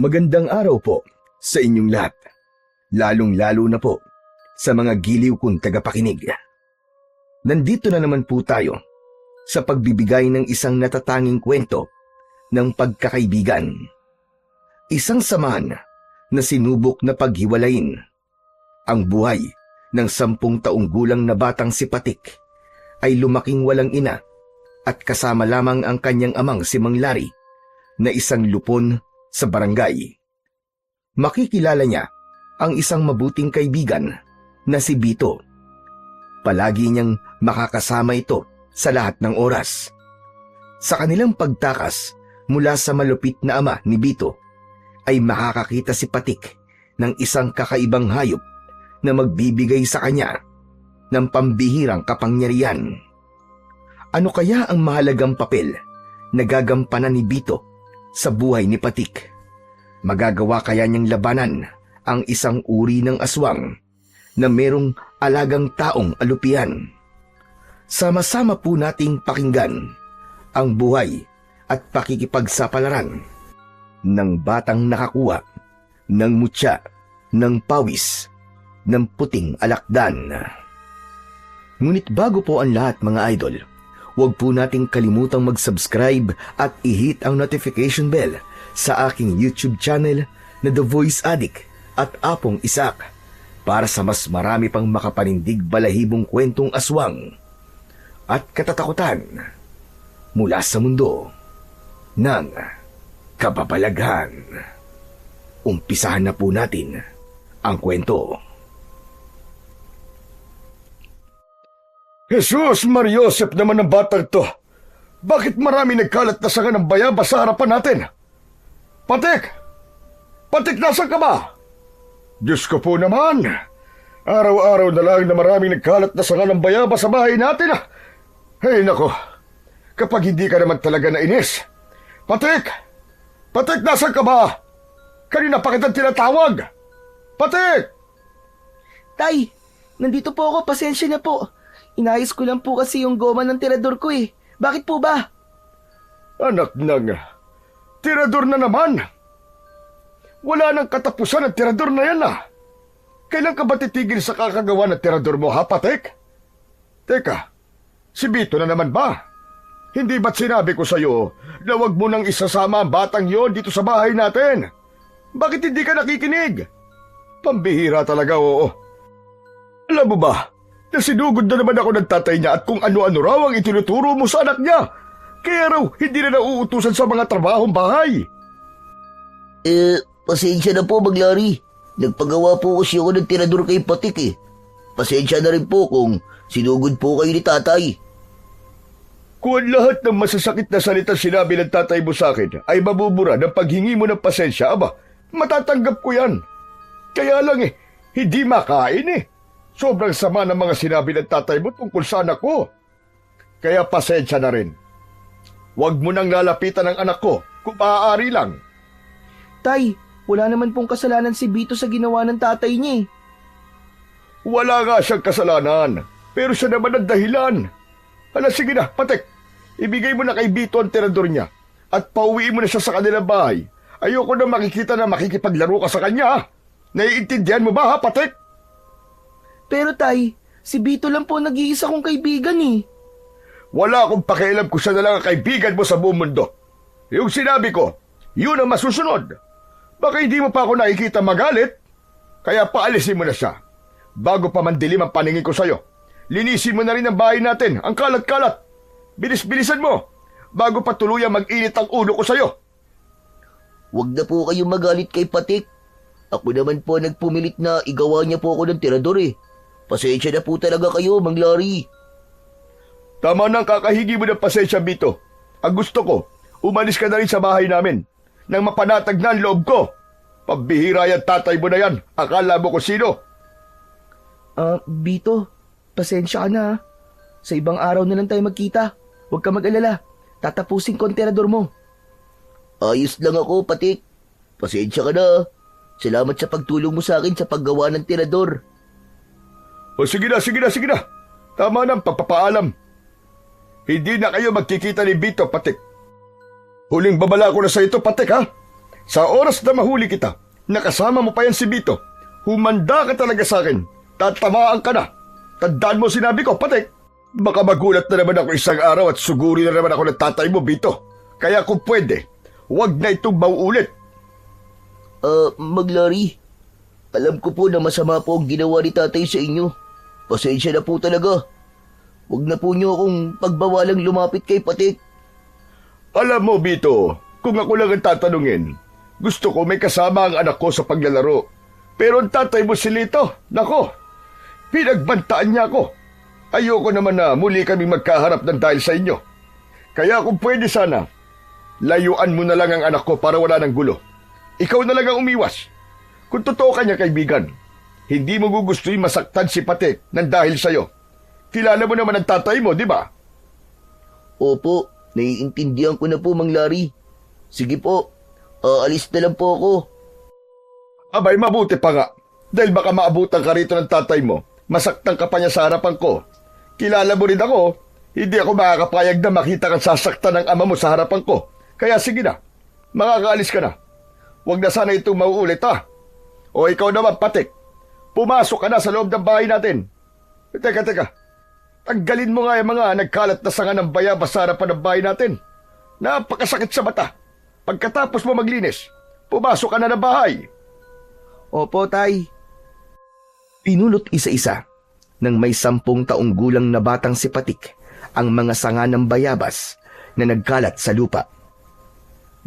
Magandang araw po sa inyong lahat, lalong-lalo na po sa mga giliw kong tagapakinig. Nandito na naman po tayo sa pagbibigay ng isang natatanging kwento ng pagkakaibigan. Isang samahan na sinubok na paghiwalayin. Ang buhay ng 10 taong gulang na batang si Patik ay lumaking walang ina at kasama lamang ang kanyang amang si Mang Larry na isang lupon sa barangay. Makikilala niya ang isang mabuting kaibigan na si Bito. Palagi niyang makakasama ito sa lahat ng oras. Sa kanilang pagtakas mula sa malupit na ama ni Bito, ay makakakita si Patik ng isang kakaibang hayop na magbibigay sa kanya ng pambihirang kapangyarihan. Ano kaya ang mahalagang papel na gagampanan ni Bito sa buhay ni Patik? Magagawa kaya niyang labanan ang isang uri ng aswang na merong alagang taong alupihan? Sama-sama po nating pakinggan ang buhay at pakikipagsapalaran ng batang nakakuha ng mutya, ng pawis, ng puting alakdan. Ngunit bago po ang lahat, mga idol, huwag po nating kalimutang mag-subscribe at i-hit ang notification bell sa aking YouTube channel na The Voice Addict at Apong Isak para sa mas marami pang makapanindig balahibong kwentong aswang at katatakutan mula sa mundo ng kababalaghan. Umpisahan na po natin ang kwento. Jesus Mariosep naman ang batang to. Bakit marami nagkalat na sanga ng bayaba sa harapan natin? Patik! Patik, nasan ka ba? Diyos ko po naman. Araw-araw na lang na maraming nagkalat na sanga ng bayaba sa bahay natin. Ay nako, kapag hindi ka naman talaga nainis. Patik! Patik, nasan ka ba? Kanina pa kitang tinatawag. Patik! Tay, nandito po ako, pasensya na po. Inayos ko lang po kasi yung goma ng tirador ko eh. Bakit po ba? Anak ng tirador na naman. Wala nang katapusan ang tirador na yan . Kailan ka ba titigil sa kakagawa ng tirador mo, ha, Patik? Teka, si Bito na naman ba? Hindi ba't sinabi ko sa'yo na wag mo nang isasama ang batang yon dito sa bahay natin? Bakit hindi ka nakikinig? Pambihira talaga, oo. Alam mo ba, nasinugod na naman ako ng tatay niya at kung ano-ano raw ang itinuturo mo sa anak niya. Kaya raw, hindi na nauutusan sa mga trabahong bahay. Pasensya na po, Mang Larry. Nagpagawa po kasi ako ng tirador kay Patik eh. Pasensya na rin po kung sinugod po kayo ni tatay. Kung ang lahat ng masasakit na salita sinabi ng tatay mo sa akin ay mabubura ng paghingi mo ng pasensya, aba, matatanggap ko yan. Kaya lang hindi makain eh. Sobrang sama ng mga sinabi ng tatay mo tungkol sa anak ko. Kaya pasensya na rin. Huwag mo nang lalapitan ang anak ko kung maaari lang. Tay, wala naman pong kasalanan si Bito sa ginawa ng tatay niya eh. Wala nga siyang kasalanan, pero siya naman ang dahilan. Hala, sige na, Patik. Ibigay mo na kay Bito ang tirador niya at pauwiin mo na siya sa kanilang bahay. Ayoko na makikita na makikipaglaro ka sa kanya. Naiintindihan mo ba, ha, Patik? Pero tay, si Bito lang po nag-iisa kong kaibigan eh. Wala akong pakialam kung siya na lang ang kaibigan mo sa buong mundo. Yung sinabi ko, yun ang masusunod. Baka hindi mo pa ako nakikita magalit, kaya paalisin mo na siya. Bago pa mandilim ang paningin ko sa'yo, linisin mo na rin ang bahay natin, ang kalat-kalat. Bilis-bilisan mo, bago pa tuluyang mag-init ang ulo ko sa'yo. Huwag na po kayong magalit kay Patik. Ako naman po nagpumilit na igawa niya po ako ng tirador eh. Pasensya na po talaga kayo, Mang Larry. Tama nang kakahigi mo ng pasensya, Bito. Ang gusto ko, umalis ka na rin sa bahay namin nang mapanatag na ang loob ko. Pambihira yan, tatay mo na yan. Akala mo kung sino. Bito, pasensya ka na ha. Sa ibang araw na lang tayo magkita. Huwag ka mag-alala. Tatapusin ko ang tirador mo. Ayos lang ako, Patik. Pasensya ka na. Salamat sa pagtulong mo sa akin sa paggawa ng tirador. O sige na. Tama na ang pagpapaalam. Hindi na kayo magkikita ni Bito, Patik. Huling babala ko na sa ito, Patik, ha? Sa oras na mahuli kita, nakasama mo pa yan si Bito. Humanda ka talaga sa akin. Tatamaan ka na. Tandaan mo sinabi ko, Patik. Baka magulat na naman ako isang araw at suguri na naman ako ng tatay mo, Bito. Kaya kung pwede, huwag na itong mauulit. Maglari. Alam ko po na masama po ang ginawa ni tatay sa inyo. Pasensya na po talaga. Huwag na po niyo akong pagbawalang lumapit kay Patik. Alam mo, Bito, kung ako lang ang tatanungin, gusto ko may kasama ang anak ko sa paglalaro. Pero ang tatay mo si Lito, nako, pinagbantaan niya ako. Ayoko naman na muli kami magkaharap ng dahil sa inyo. Kaya kung pwede sana, layuan mo na lang ang anak ko para wala ng gulo. Ikaw na lang ang umiwas. Kung totoo ka niya kaibigan, hindi mo gugustuhin masaktan si Patik ng dahil sa'yo. Kilala mo naman ang tatay mo, di ba? Opo, naiintindihan ko na po, Mang Larry. Sige po, aalis na lang po ako. Abay, mabuti pa nga. Dahil baka maabutan ka rito ng tatay mo, masaktan ka pa niya sa harapan ko. Kilala mo rin ako, hindi ako makakapayag na makita kang sasaktan ng ama mo sa harapan ko. Kaya sige na, makakaalis ka na. Huwag na sana itong mauulit ha. O ikaw naman, Patik, pumasok ka na sa loob ng bahay natin. Teka. Tanggalin mo nga yung mga nagkalat na sanga ng bayabas sa harapan ng bahay natin. Napakasakit sa mata. Pagkatapos mo maglinis, pumasok ka na ng bahay. Opo, Tay. Pinulot isa-isa ng may 10 taong gulang na batang si Patik ang mga sanga ng bayabas na nagkalat sa lupa.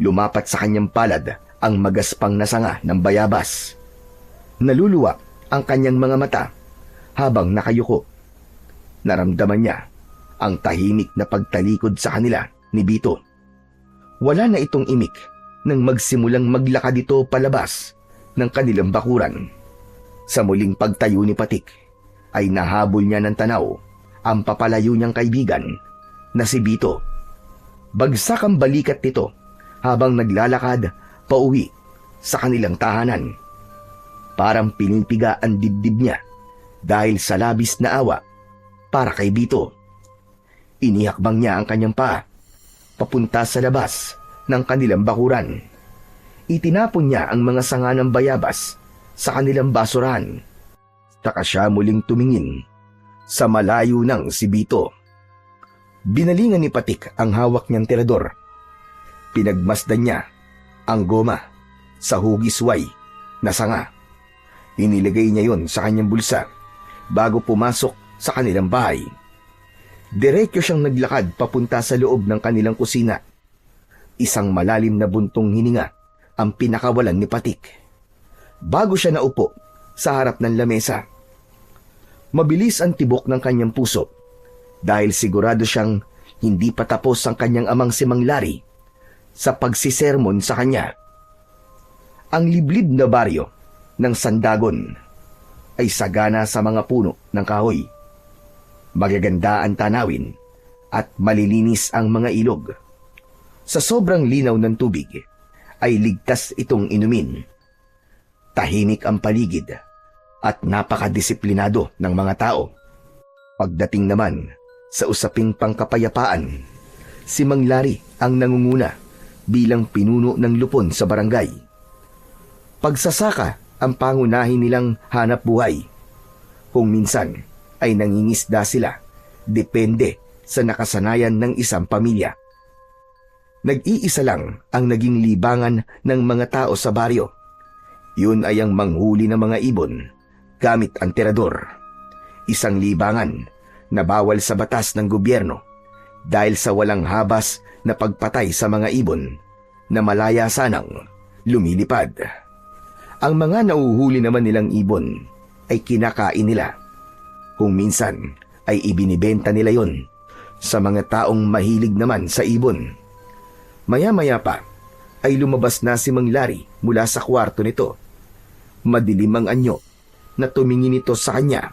Lumapat sa kanyang palad ang magaspang na sanga ng bayabas. Naluluwa ang kanyang mga mata habang nakayuko. Naramdaman niya ang tahimik na pagtalikod sa kanila ni Bito. Wala na itong imik nang magsimulang maglakad ito palabas ng kanilang bakuran. Sa muling pagtayo ni Patik ay nahabol niya ng tanaw ang papalayo niyang kaibigan na si Bito. Bagsak ang balikat nito habang naglalakad pauwi sa kanilang tahanan. Parang pinipiga ang dibdib niya dahil sa labis na awa para kay Bito. Inihakbang niya ang kanyang paa papunta sa labas ng kanilang bakuran. Itinapon niya ang mga sanga ng bayabas sa kanilang basurahan. Saka siya muling tumingin sa malayo ng si Bito. Binalingan ni Patik ang hawak niyang tirador. Pinagmasdan niya ang goma sa hugisway na sanga. Inilagay niya yon sa kanyang bulsa bago pumasok sa kanilang bahay. Diretso siyang naglakad papunta sa loob ng kanilang kusina. Isang malalim na buntong hininga ang pinakawalan ni Patik. Bago siya naupo sa harap ng lamesa, mabilis ang tibok ng kanyang puso dahil sigurado siyang hindi pa tapos ang kanyang amang si Mang Larry sa pagsisermon sa kanya. Ang liblib na baryo ng Sandagon ay sagana sa mga puno ng kahoy. Magaganda ang tanawin at malilinis ang mga ilog. Sa sobrang linaw ng tubig ay ligtas itong inumin. Tahimik ang paligid at napakadisiplinado ng mga tao. Pagdating naman sa usaping pangkapayapaan, si Mang Larry ang nangunguna bilang pinuno ng lupon sa barangay. Pagsasaka ang pangunahin nilang hanap buhay. Kung minsan ay nangingisda sila, depende sa nakasanayan ng isang pamilya. Nag-iisa lang ang naging libangan ng mga tao sa baryo. Yun ay ang manghuli ng mga ibon gamit ang tirador. Isang libangan na bawal sa batas ng gobyerno dahil sa walang habas na pagpatay sa mga ibon na malaya sanang lumilipad. Ang mga nauhuli naman nilang ibon ay kinakain nila. Kung minsan ay ibinibenta nila yon sa mga taong mahilig naman sa ibon. Maya-maya pa ay lumabas na si Mang Larry mula sa kwarto nito. Madilim ang anyo na tumingin ito sa kanya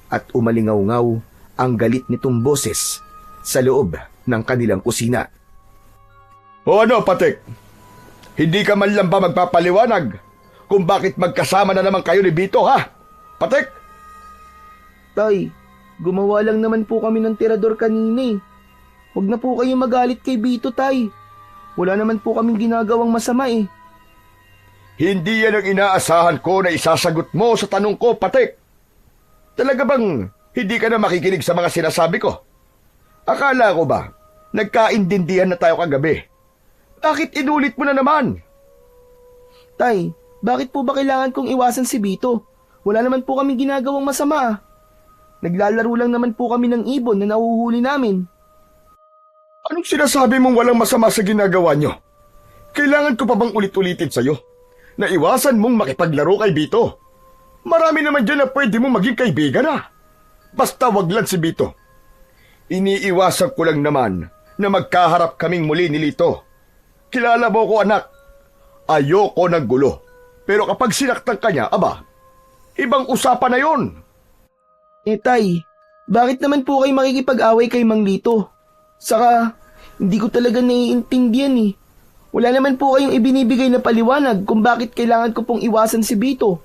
at umalingaw-ngaw ang galit nitong boses sa loob ng kanilang kusina. O ano, Patik? Hindi ka man lang ba magpapaliwanag kung bakit magkasama na naman kayo ni Bito, ha? Patik? Tay, gumawa lang naman po kami ng tirador kanina eh. Huwag na po kayong magalit kay Bito, Tay. Wala naman po kaming ginagawang masama eh. Hindi yan ang inaasahan ko na isasagot mo sa tanong ko, Patik. Talaga bang hindi ka na makikinig sa mga sinasabi ko? Akala ko ba, nagkaintindihan na tayo kagabi? Bakit inulit mo na naman? Tay, bakit po ba kailangan kong iwasan si Bito? Wala naman po kami ginagawang masama. Naglalaro lang naman po kami ng ibon na nahuhuli namin. Anong sinasabi mong walang masama sa ginagawa nyo? Kailangan ko pa bang ulit-ulitin sa'yo na iwasan mong makipaglaro kay Bito? Marami naman dyan na pwede mong maging kaibigan na. Basta wag lang si Bito. Iniiwasan ko lang naman na magkaharap kaming muli ni Lito. Kilala mo ko, anak. Ayoko ng gulo. Pero kapag sinaktan ka niya, aba, ibang usapan na yon. Tay, bakit naman po kayo makikipag-away kay Mang Lito? Saka, hindi ko talaga naiintindihan eh. Wala naman po kayong ibinibigay na paliwanag kung bakit kailangan ko pong iwasan si Bito.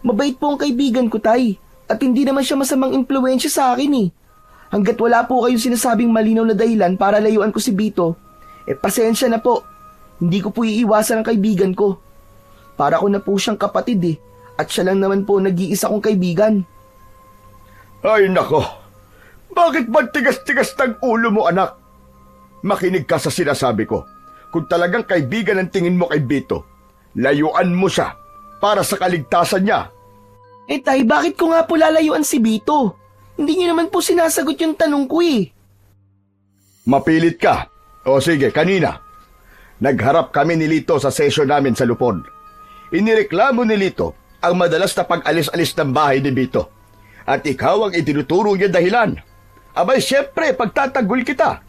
Mabait po ang kaibigan ko, Tay. At hindi naman siya masamang impluwensya sa akin eh. Hanggat wala po kayong sinasabing malinaw na dahilan para layuan ko si Bito, pasensya na po. Hindi ko po iiwasan ang kaibigan ko. Para ko na po siyang kapatid eh. At siya lang naman po nag-iisa kong kaibigan. Ay nako, bakit ba tigas-tigas ng ulo mo, anak? Makinig ka sa sinasabi ko. Kung talagang kaibigan ang tingin mo kay Bito, layuan mo siya para sa kaligtasan niya. Tay, bakit ko nga po lalayuan si Bito? Hindi niyo naman po sinasagot yung tanong ko eh. Mapilit ka. O sige, kanina. Nagharap kami ni Lito sa session namin sa Lupon. Inireklamo ni Lito ang madalas na pag-alis-alis ng bahay ni Bito. At ikaw ang itinuturo niya dahilan. Abay, syempre, pagtatagol kita.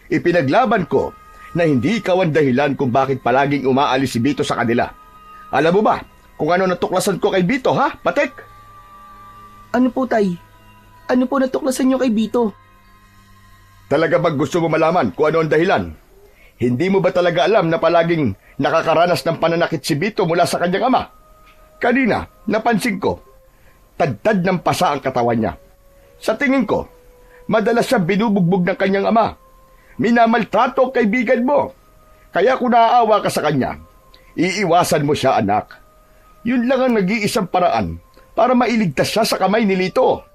Ipinaglaban ko na hindi ikaw ang dahilan kung bakit palaging umaalis si Bito sa kanila. Alam mo ba kung ano natuklasan ko kay Bito, ha, Patek? Ano po, Tay? Ano po natuklasan niyo kay Bito? Talaga bang gusto mo malaman kung ano ang dahilan? Hindi mo ba talaga alam na palaging nakakaranas ng pananakit si Bito mula sa kanyang ama? Kanina, napansin ko, tadtad ng pasa ang katawan niya. Sa tingin ko, madalas siya binubugbog ng kanyang ama. Minamaltrato ang kaibigan mo. Kaya kung naaawa ka sa kanya, iiwasan mo siya, anak. Yun lang ang nag-iisang paraan para mailigtas siya sa kamay ni Lito.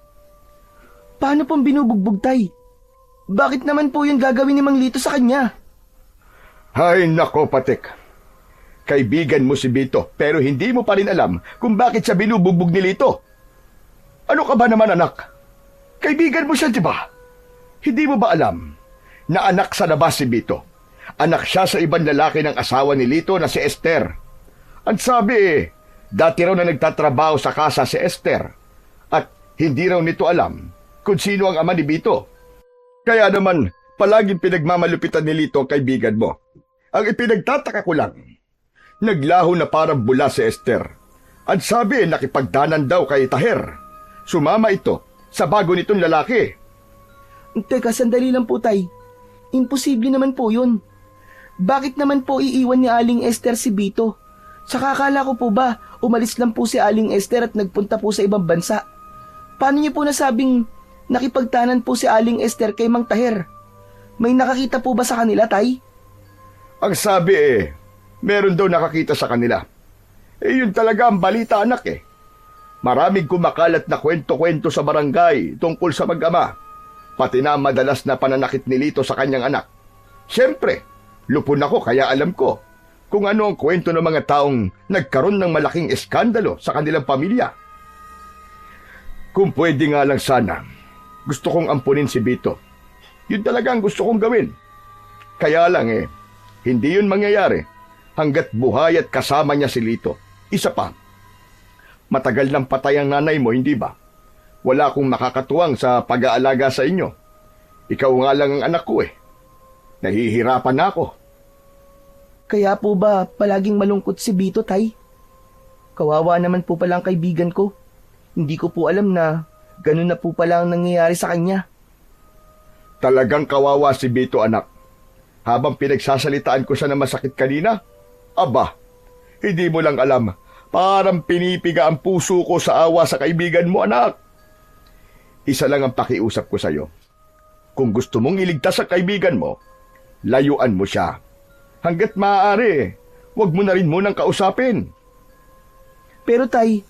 Paano pong binubugbog, Tay? Bakit naman po yung gagawin ni Mang Lito sa kanya? Hay nako, Patek. Kaibigan mo si Bito pero hindi mo pa rin alam kung bakit siya binubugbog ni Lito. Ano ka ba naman, anak? Kaibigan mo siya, di ba? Hindi mo ba alam na anak sa labas si Bito? Anak siya sa ibang lalaki ng asawa ni Lito na si Esther. Ang sabi dati raw na nagtatrabaho sa kasa si Esther at hindi raw nito alam kung sino ang ama ni Bito. Kaya naman, palaging pinagmamalupitan ni Lito ang kaibigan mo. Ang ipinagtataka ko lang, naglaho na parang bula si Esther. Ang sabi, nakipagdanan daw kay Taher. Sumama ito sa bago nitong lalaki. Teka, sandali lang po, Tay. Imposible naman po yun. Bakit naman po iiwan ni Aling Esther si Bito? Saka akala ko po ba, umalis lang po si Aling Esther at nagpunta po sa ibang bansa? Paano niyo po nasabing nakipagtanan po si Aling Esther kay Mang Taher? May nakakita po ba sa kanila, Tay? Ang sabi meron daw nakakita sa kanila. Yun talaga ang balita, anak Maraming kumakalat na kwento-kwento sa barangay tungkol sa mag-ama, pati na madalas na pananakit ni Lito sa kanyang anak. Siyempre, lupon ako kaya alam ko kung ano ang kwento ng mga taong nagkaroon ng malaking eskandalo sa kanilang pamilya. Kung pwede nga lang sana, gusto kong ampunin si Bito. Yun talaga ang gusto kong gawin. Kaya lang hindi yun mangyayari hanggat buhay at kasama niya si Lito. Isa pa, matagal nang patay ang nanay mo, hindi ba? Wala akong makakatuwang sa pag-aalaga sa inyo. Ikaw nga lang ang anak ko Nahihirapan na ako. Kaya po ba palaging malungkot si Bito, Tay? Kawawa naman po pala ang kaibigan ko. Hindi ko po alam na ganun na po pala ang nangyayari sa kanya. Talagang kawawa si Bito, anak. Habang pinagsasalitaan ko siya na masakit kanina, aba, hindi mo lang alam, parang pinipiga ang puso ko sa awa sa kaibigan mo, anak. Isa lang ang pakiusap ko sa iyo. Kung gusto mong iligtas ang kaibigan mo, layuan mo siya. Hanggat maaari, Huwag mo na rin munang kausapin. Pero tay,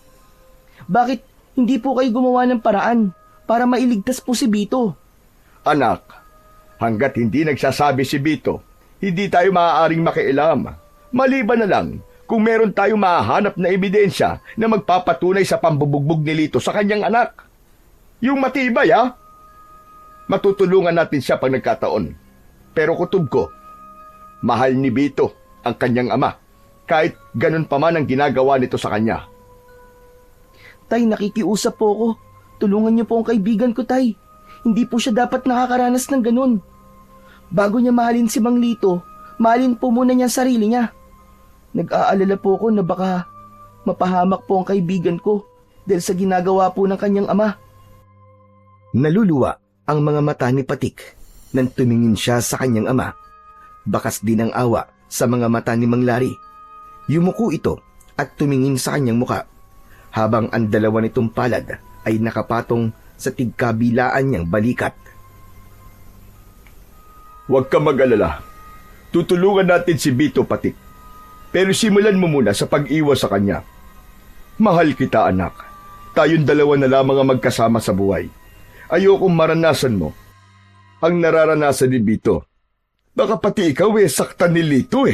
bakit hindi po kayo gumawa ng paraan para mailigtas po si Bito? Anak, hanggat hindi nagsasabi si Bito, hindi tayo maaaring makialam. Maliban na lang kung meron tayong mahahanap na ebidensya na magpapatunay sa pambubugbog ni Lito sa kanyang anak. Yung matibay, ha? Matutulungan natin siya pag nagkataon. Pero kutob ko, mahal ni Bito ang kanyang ama, kahit ganun pa man ang ginagawa nito sa kanya. Tay, nakikiusap po ako. Tulungan niyo po ang kaibigan ko, tay. Hindi po siya dapat nakakaranas ng ganun. Bago niya mahalin si Mang Lito, mahalin po muna niya ang sarili niya. Nag-aalala po ako na baka mapahamak po ang kaibigan ko dahil sa ginagawa po ng kanyang ama. Naluluwa ang mga mata ni Patik nang tumingin siya sa kanyang ama. Bakas din ang awa sa mga mata ni Mang Lari. Yumuko ito at tumingin sa kanyang muka, habang ang dalawa nitong palad ay nakapatong sa tigkabilaan niyang balikat. Huwag ka mag-alala. Tutulungan natin si Bito, Patik. Pero simulan mo muna sa pag-iwas sa kanya. Mahal kita, anak. Tayong dalawa na lamang ang magkasama sa buhay. Ayokong maranasan mo ang nararanasan ni Bito. Baka pati ikaw saktan ni Lito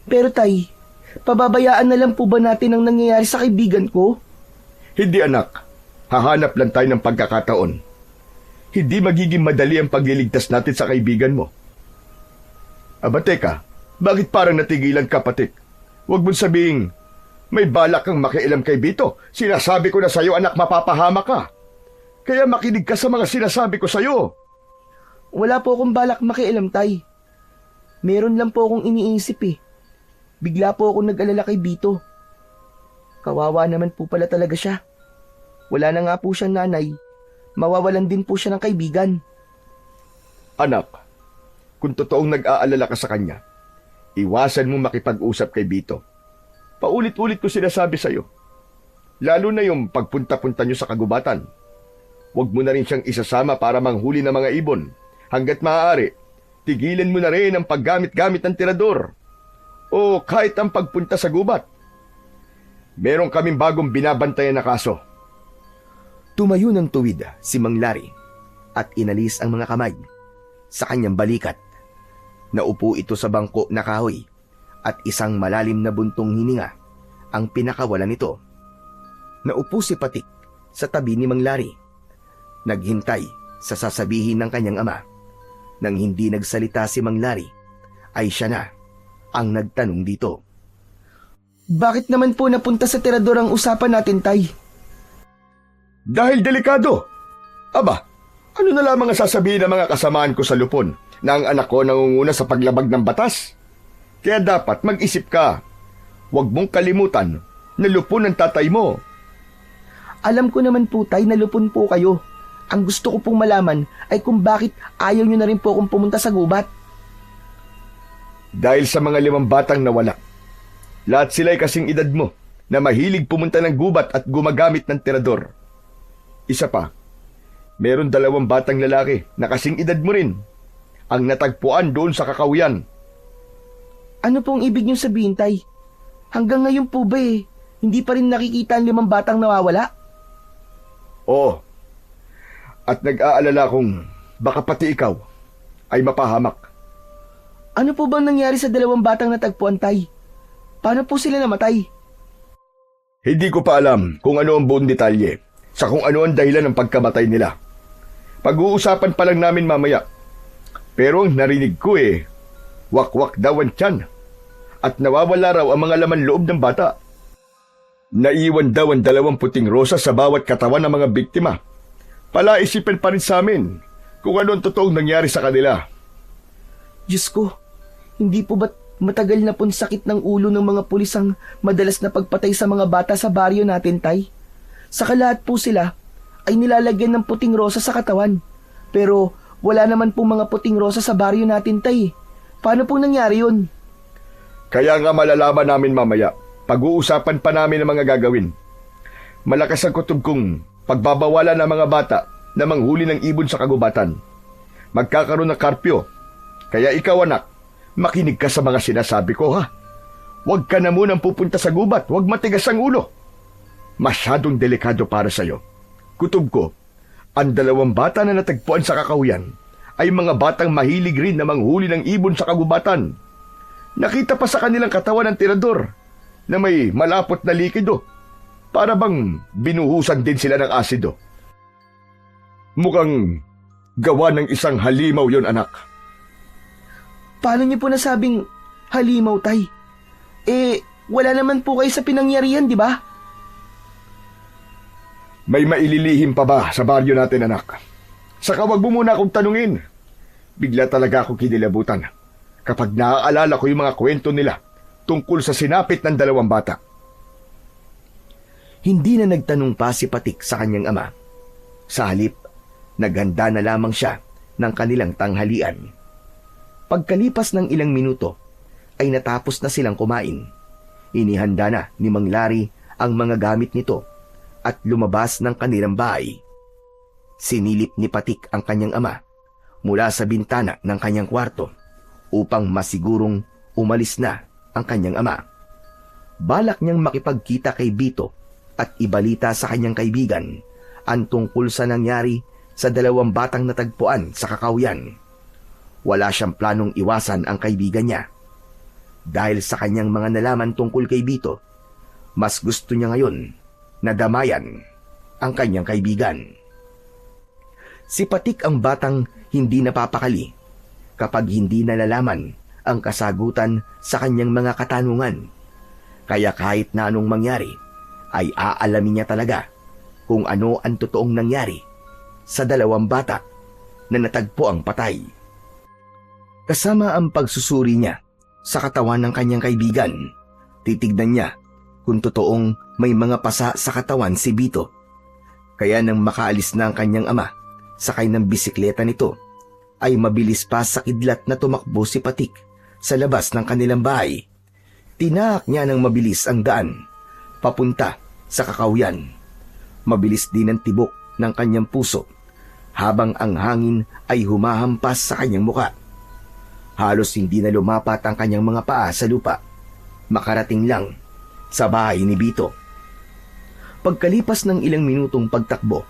Pero tay, pababayaan na lang po ba natin ang nangyayari sa kaibigan ko? Hindi, anak. Hahanap lang tayo ng pagkakataon. Hindi magiging madali ang pagliligtas natin sa kaibigan mo. Aba teka, bakit parang natigilan ka, Patik? Huwag mong sabihing, may balak kang makialam kay Bito. Sinasabi ko na sa'yo, anak, mapapahama ka. Kaya makinig ka sa mga sinasabi ko sa'yo. Wala po akong balak makialam, tay. Meron lang po akong iniisip Bigla po akong nag-alala kay Bito. Kawawa naman po pala talaga siya. Wala na nga po siyang nanay. Mawawalan din po siya ng kaibigan. Anak, kung totoong nag-aalala ka sa kanya, iwasan mo makipag-usap kay Bito. Paulit-ulit ko sinasabi sa'yo. Lalo na yung pagpunta-punta nyo sa kagubatan. Huwag mo na rin siyang isasama para manghuli ng mga ibon. Hanggat maaari, tigilan mo na rin ang paggamit-gamit ng tirador. O kahit ang pagpunta sa gubat. Meron kaming bagong binabantayan na kaso. Tumayo ng tuwid si Mang Lari at inalis ang mga kamay sa kanyang balikat. Naupo ito sa bangko na kahoy at isang malalim na buntong hininga ang pinakawalan nito. Naupo si Patik sa tabi ni Mang Lari. Naghintay sa sasabihin ng kanyang ama. Nang hindi nagsalita si Mang Lari, ay siya na ang nagtanong dito. Bakit naman po napunta sa tirador ang usapan natin, tay? Dahil delikado. Aba, ano na lamang ang sasabihin ng mga kasamaan ko sa lupon na ang anak ko nangunguna sa paglabag ng batas? Kaya dapat mag-isip ka. Huwag mong kalimutan na lupon ang tatay mo. Alam ko naman po, tay, na lupon po kayo. Ang gusto ko pong malaman ay kung bakit ayaw nyo na rin po akong pumunta sa gubat. Dahil sa mga 5 batang nawala. Lahat sila ay kasing edad mo na mahilig pumunta ng gubat at gumagamit ng tirador. Isa pa, meron 2 batang lalaki na kasing edad mo rin ang natagpuan doon sa kakawian. Ano pong ibig nyo sabihin, tay? Hanggang ngayon po ba hindi pa rin nakikita ang 5 batang nawawala? Oo. At nag-aalala kung baka pati ikaw ay mapahamak. Ano po bang nangyari sa 2 batang natagpuan, tay? Paano po sila namatay? Hindi ko pa alam kung ano ang buong detalye sa kung ano ang dahilan ng pagkamatay nila. Pag-uusapan pa lang namin mamaya. Pero ang narinig ko wak-wak daw ang tiyan at nawawala raw ang mga laman loob ng bata. Naiwan daw ang 2 puting rosas sa bawat katawan ng mga biktima. Palaisipan pa rin sa amin kung ano ang totoong nangyari sa kanila. Diyos ko, hindi po ba't matagal na pong sakit ng ulo ng mga pulis ang madalas na pagpatay sa mga bata sa baryo natin, tay? Saka lahat po sila ay nilalagyan ng puting rosa sa katawan. Pero wala naman pong mga puting rosa sa baryo natin, tay. Paano pong nangyari yun? Kaya nga malalaman namin mamaya. Pag-uusapan pa namin ang mga gagawin. Malakas ang kutob kong pagbabawalan ng mga bata na manghuli ng ibon sa kagubatan. Magkakaroon ng karpyo. Kaya ikaw, anak, makinig ka sa mga sinasabi ko, ha? Huwag ka na munang pupunta sa gubat. Huwag matigas ang ulo. Masyadong delikado para sa'yo. Kutob ko, ang 2 bata na natagpuan sa kakahuyan ay mga batang mahilig rin na manghuli ng ibon sa kagubatan. Nakita pa sa kanilang katawan ng tirador na may malapot na likido. Para bang binuhusan din sila ng asido. Mukhang gawa ng isang halimaw yon, anak. Paano niyo po nasabing halimaw, tay? Wala naman po kayo sa pinangyarihan, di ba? May maililihim pa ba sa baryo natin, anak? Saka wag mo muna akong tanungin. Bigla talaga ako kinilabutan kapag naaalala ko yung mga kwento nila tungkol sa sinapit ng 2 bata. Hindi na nagtanong pa si Patik sa kanyang ama. Sa halip, naghanda na lamang siya ng kanilang tanghalian. Pagkalipas ng ilang minuto, ay natapos na silang kumain. Inihanda na ni Mang Larry ang mga gamit nito at lumabas ng kanilang bahay. Sinilip ni Patik ang kanyang ama mula sa bintana ng kanyang kwarto upang masigurong umalis na ang kanyang ama. Balak niyang makipagkita kay Bito at ibalita sa kanyang kaibigan ang tungkol sa nangyari sa 2 batang natagpuan sa kakahuyan. Wala siyang planong iwasan ang kaibigan niya. Dahil sa kanyang mga nalaman tungkol kay Bito, mas gusto niya ngayon na damayan ang kanyang kaibigan. Si Patik ang batang hindi napapakali kapag hindi nalalaman ang kasagutan sa kanyang mga katanungan. Kaya kahit na anong mangyari, ay aalamin niya talaga kung ano ang totoong nangyari sa 2 bata na natagpo ang patay. Kasama ang pagsusuri niya sa katawan ng kanyang kaibigan, titignan niya kung totoong may mga pasa sa katawan si Bito. Kaya nang makaalis na ang kanyang ama, sakay ng bisikleta nito, ay mabilis pa sa kidlat na tumakbo si Patik sa labas ng kanilang bahay. Tinaak niya ng mabilis ang daan, papunta sa kakahuyan. Mabilis din ang tibok ng kanyang puso, habang ang hangin ay humahampas sa kanyang muka. Halos hindi na lumapat ang kanyang mga paa sa lupa. Makarating lang sa bahay ni Bito. Pagkalipas ng ilang minutong pagtakbo,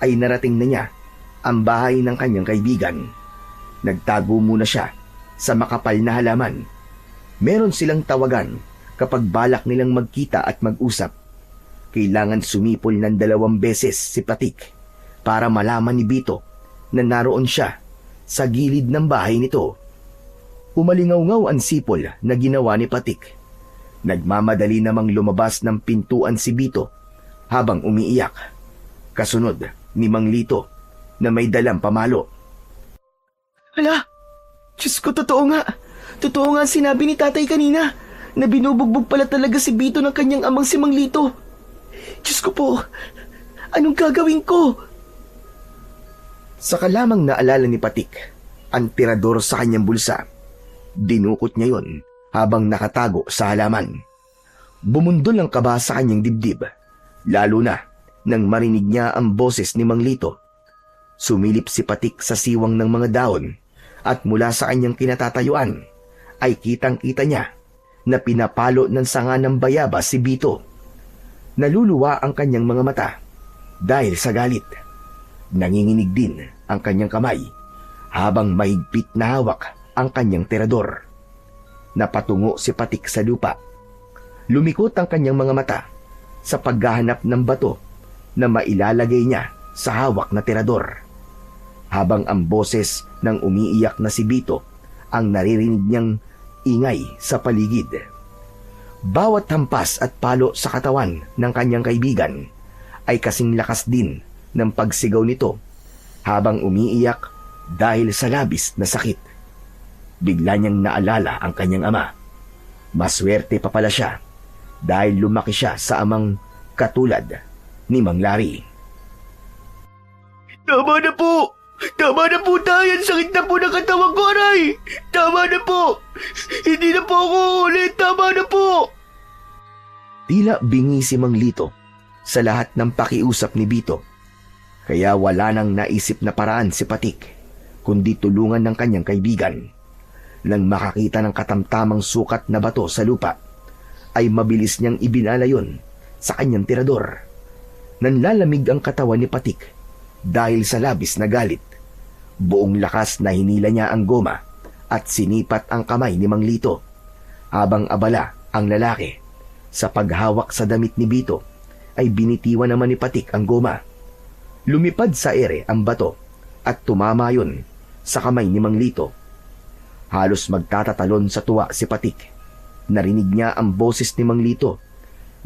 ay narating na niya ang bahay ng kanyang kaibigan. Nagtago muna siya sa makapal na halaman. Meron silang tawagan kapag balak nilang magkita at mag-usap. Kailangan sumipol ng 2 beses si Patik para malaman ni Bito na naroon siya sa gilid ng bahay nito. Umalingaw-ngaw ang sipol na ginawa ni Patik. Nagmamadali namang lumabas ng pintuan si Bito habang umiiyak. Kasunod ni Mang Lito na may dalang pamalo. Hala, Diyos ko, totoo nga. Totoo nga ang sinabi ni tatay kanina na binubugbog pala talaga si Bito ng kanyang amang si Mang Lito. Diyos ko po, anong gagawin ko? Saka lamang naalala ni Patik ang tirador sa kanyang bulsa. Dinukot niya yon habang nakatago sa halaman. Bumundol ang kaba sa kanyang dibdib, lalo na nang marinig niya ang boses ni Mang Lito. Sumilip si Patik sa siwang ng mga dahon at mula sa kanyang kinatatayuan ay kitang-kita niya na pinapalo ng sanga ng bayabas si Bito. Naluluwa ang kanyang mga mata dahil sa galit. Nanginginig din ang kanyang kamay habang mahigpit na hawak ang kanyang tirador. Napatungo si Patik sa lupa. Lumikot ang kanyang mga mata sa paghahanap ng bato na mailalagay niya sa hawak na tirador. Habang ang boses ng umiiyak na si Bito ang naririnig niyang ingay sa paligid. Bawat hampas at palo sa katawan ng kanyang kaibigan ay kasing lakas din ng pagsigaw nito habang umiiyak dahil sa labis na sakit. Bigla niyang naalala ang kanyang ama. Maswerte pa pala siya dahil lumaki siya sa amang katulad ni Mang Larry. Tama na po! Tama na po tayo! Ang sakit na po ng katawan ko, aray! Tama na po! Hindi na po ako ulit! Tama na po! Tila bingi si Mang Lito sa lahat ng pakiusap ni Bito. Kaya wala nang naisip na paraan si Patik kundi tulungan ng kanyang kaibigan. Nang makakita ng katamtamang sukat na bato sa lupa, ay mabilis niyang ibinala yon sa kanyang tirador. Nanlalamig ang katawan ni Patik dahil sa labis na galit. Buong lakas na hinila niya ang goma at sinipat ang kamay ni Mang Lito. Habang abala ang lalaki sa paghawak sa damit ni Bito, ay binitiwan naman ni Patik ang goma. Lumipad sa ere ang bato at tumama yun sa kamay ni Mang Lito. Halos magtatatalon sa tuwa si Patik. Narinig niya ang boses ni Mang Lito.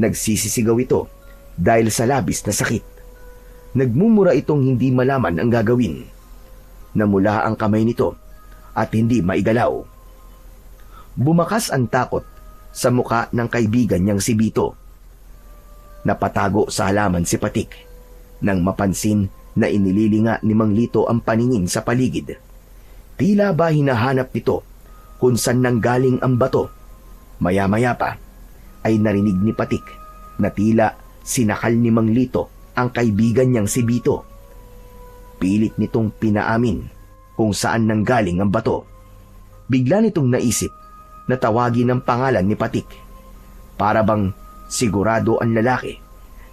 Nagsisisigaw ito dahil sa labis na sakit. Nagmumura itong hindi malaman ang gagawin. Namula ang kamay nito at hindi maigalaw. Bumakas ang takot sa muka ng kaibigan niyang si Bito. Napatago sa halaman si Patik nang mapansin na inililinga ni Mang Lito ang paningin sa paligid. Tila ba hinahanap nito kung saan nanggaling ang bato. Maya-maya pa ay narinig ni Patik na tila sinakal ni Mang Lito ang kaibigan niyang si Bito. Pilit nitong pinaamin kung saan nanggaling ang bato. Bigla nitong naisip na tawagin ang pangalan ni Patik. Para bang sigurado ang lalaki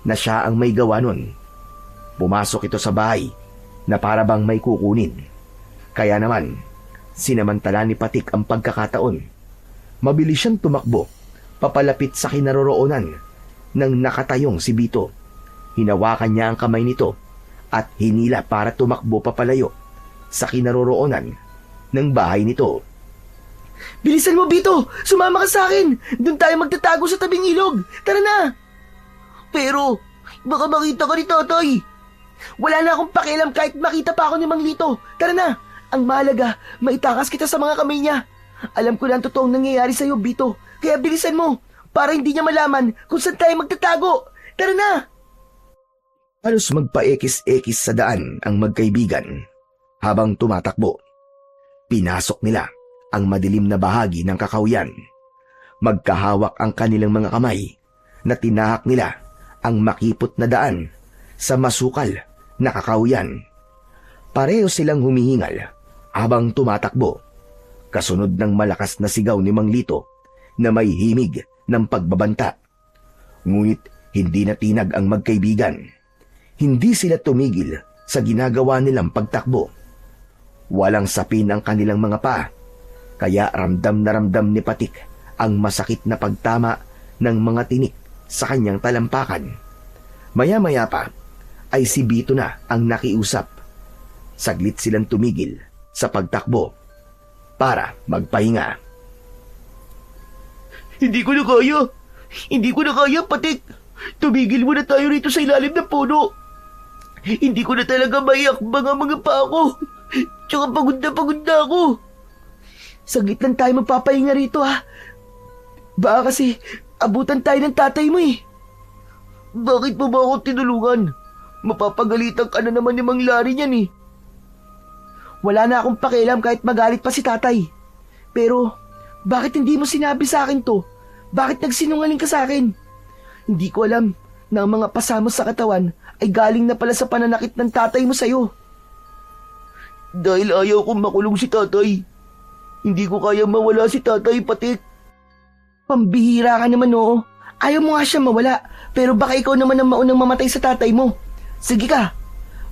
na siya ang may gawa nun. Pumasok ito sa bahay na para bang may kukunin. Kaya naman, sinamantala ni Patik ang pagkakataon. Mabilis siyang tumakbo, papalapit sa kinaroroonan ng nakatayong si Bito. Hinawakan niya ang kamay nito at hinila para tumakbo papalayo sa kinaroroonan ng bahay nito. Bilisan mo, Bito! Sumama ka sa akin! Doon tayo magtatago sa tabing ilog! Tara na! Pero, baka makita ka ni tatay. Wala na akong pakialam kahit makita pa ako ni Mang Lito. Tara na! Ang mahalaga, maitakas kita sa mga kamay niya. Alam ko na ang totoong nangyayari sa'yo, Bito. Kaya bilisan mo, para hindi niya malaman kung saan tayo magtatago. Tara na! Halos magpaekis-ekis sa daan ang magkaibigan habang tumatakbo. Pinasok nila ang madilim na bahagi ng kakawyan. Magkahawak ang kanilang mga kamay na tinahak nila ang makipot na daan sa masukal na kakawyan. Pareho silang humihingal habang tumatakbo. Kasunod ng malakas na sigaw ni Mang Lito na may himig ng pagbabanta. Ngunit hindi natinag ang magkaibigan. Hindi sila tumigil sa ginagawa nilang pagtakbo. Walang sapin ang kanilang mga paa, kaya ramdam na ramdam ni Patik ang masakit na pagtama ng mga tinik sa kanyang talampakan. Maya-maya pa ay si Bito na ang nakiusap. Saglit silang tumigil sa pagtakbo para magpahinga. Hindi ko na kaya! Hindi ko na kaya, Patik! Tumigil muna tayo rito sa ilalim ng puno! Hindi ko na talaga maiakbang ang mga paa ko! Tsaka pagod na ako! Saglit lang tayo magpapahinga rito, ha? Baka kasi abutan tayo ng tatay mo eh. Bakit mo ba ako tinulungan? Mapapagalitan ka na naman ni Mang Larry niyan eh. Wala na akong pakialam kahit magalit pa si tatay. Pero, bakit hindi mo sinabi sa akin to? Bakit nagsinungaling ka sa akin? Hindi ko alam na ang mga pasamos sa katawan ay galing na pala sa pananakit ng tatay mo sa'yo. Dahil ayaw kong makulong si tatay. Hindi ko kaya mawala si tatay, Patik. Pambihira ka naman, oo. Ayaw mo nga siya mawala, pero baka ikaw naman ang maunang mamatay sa tatay mo. Sige ka,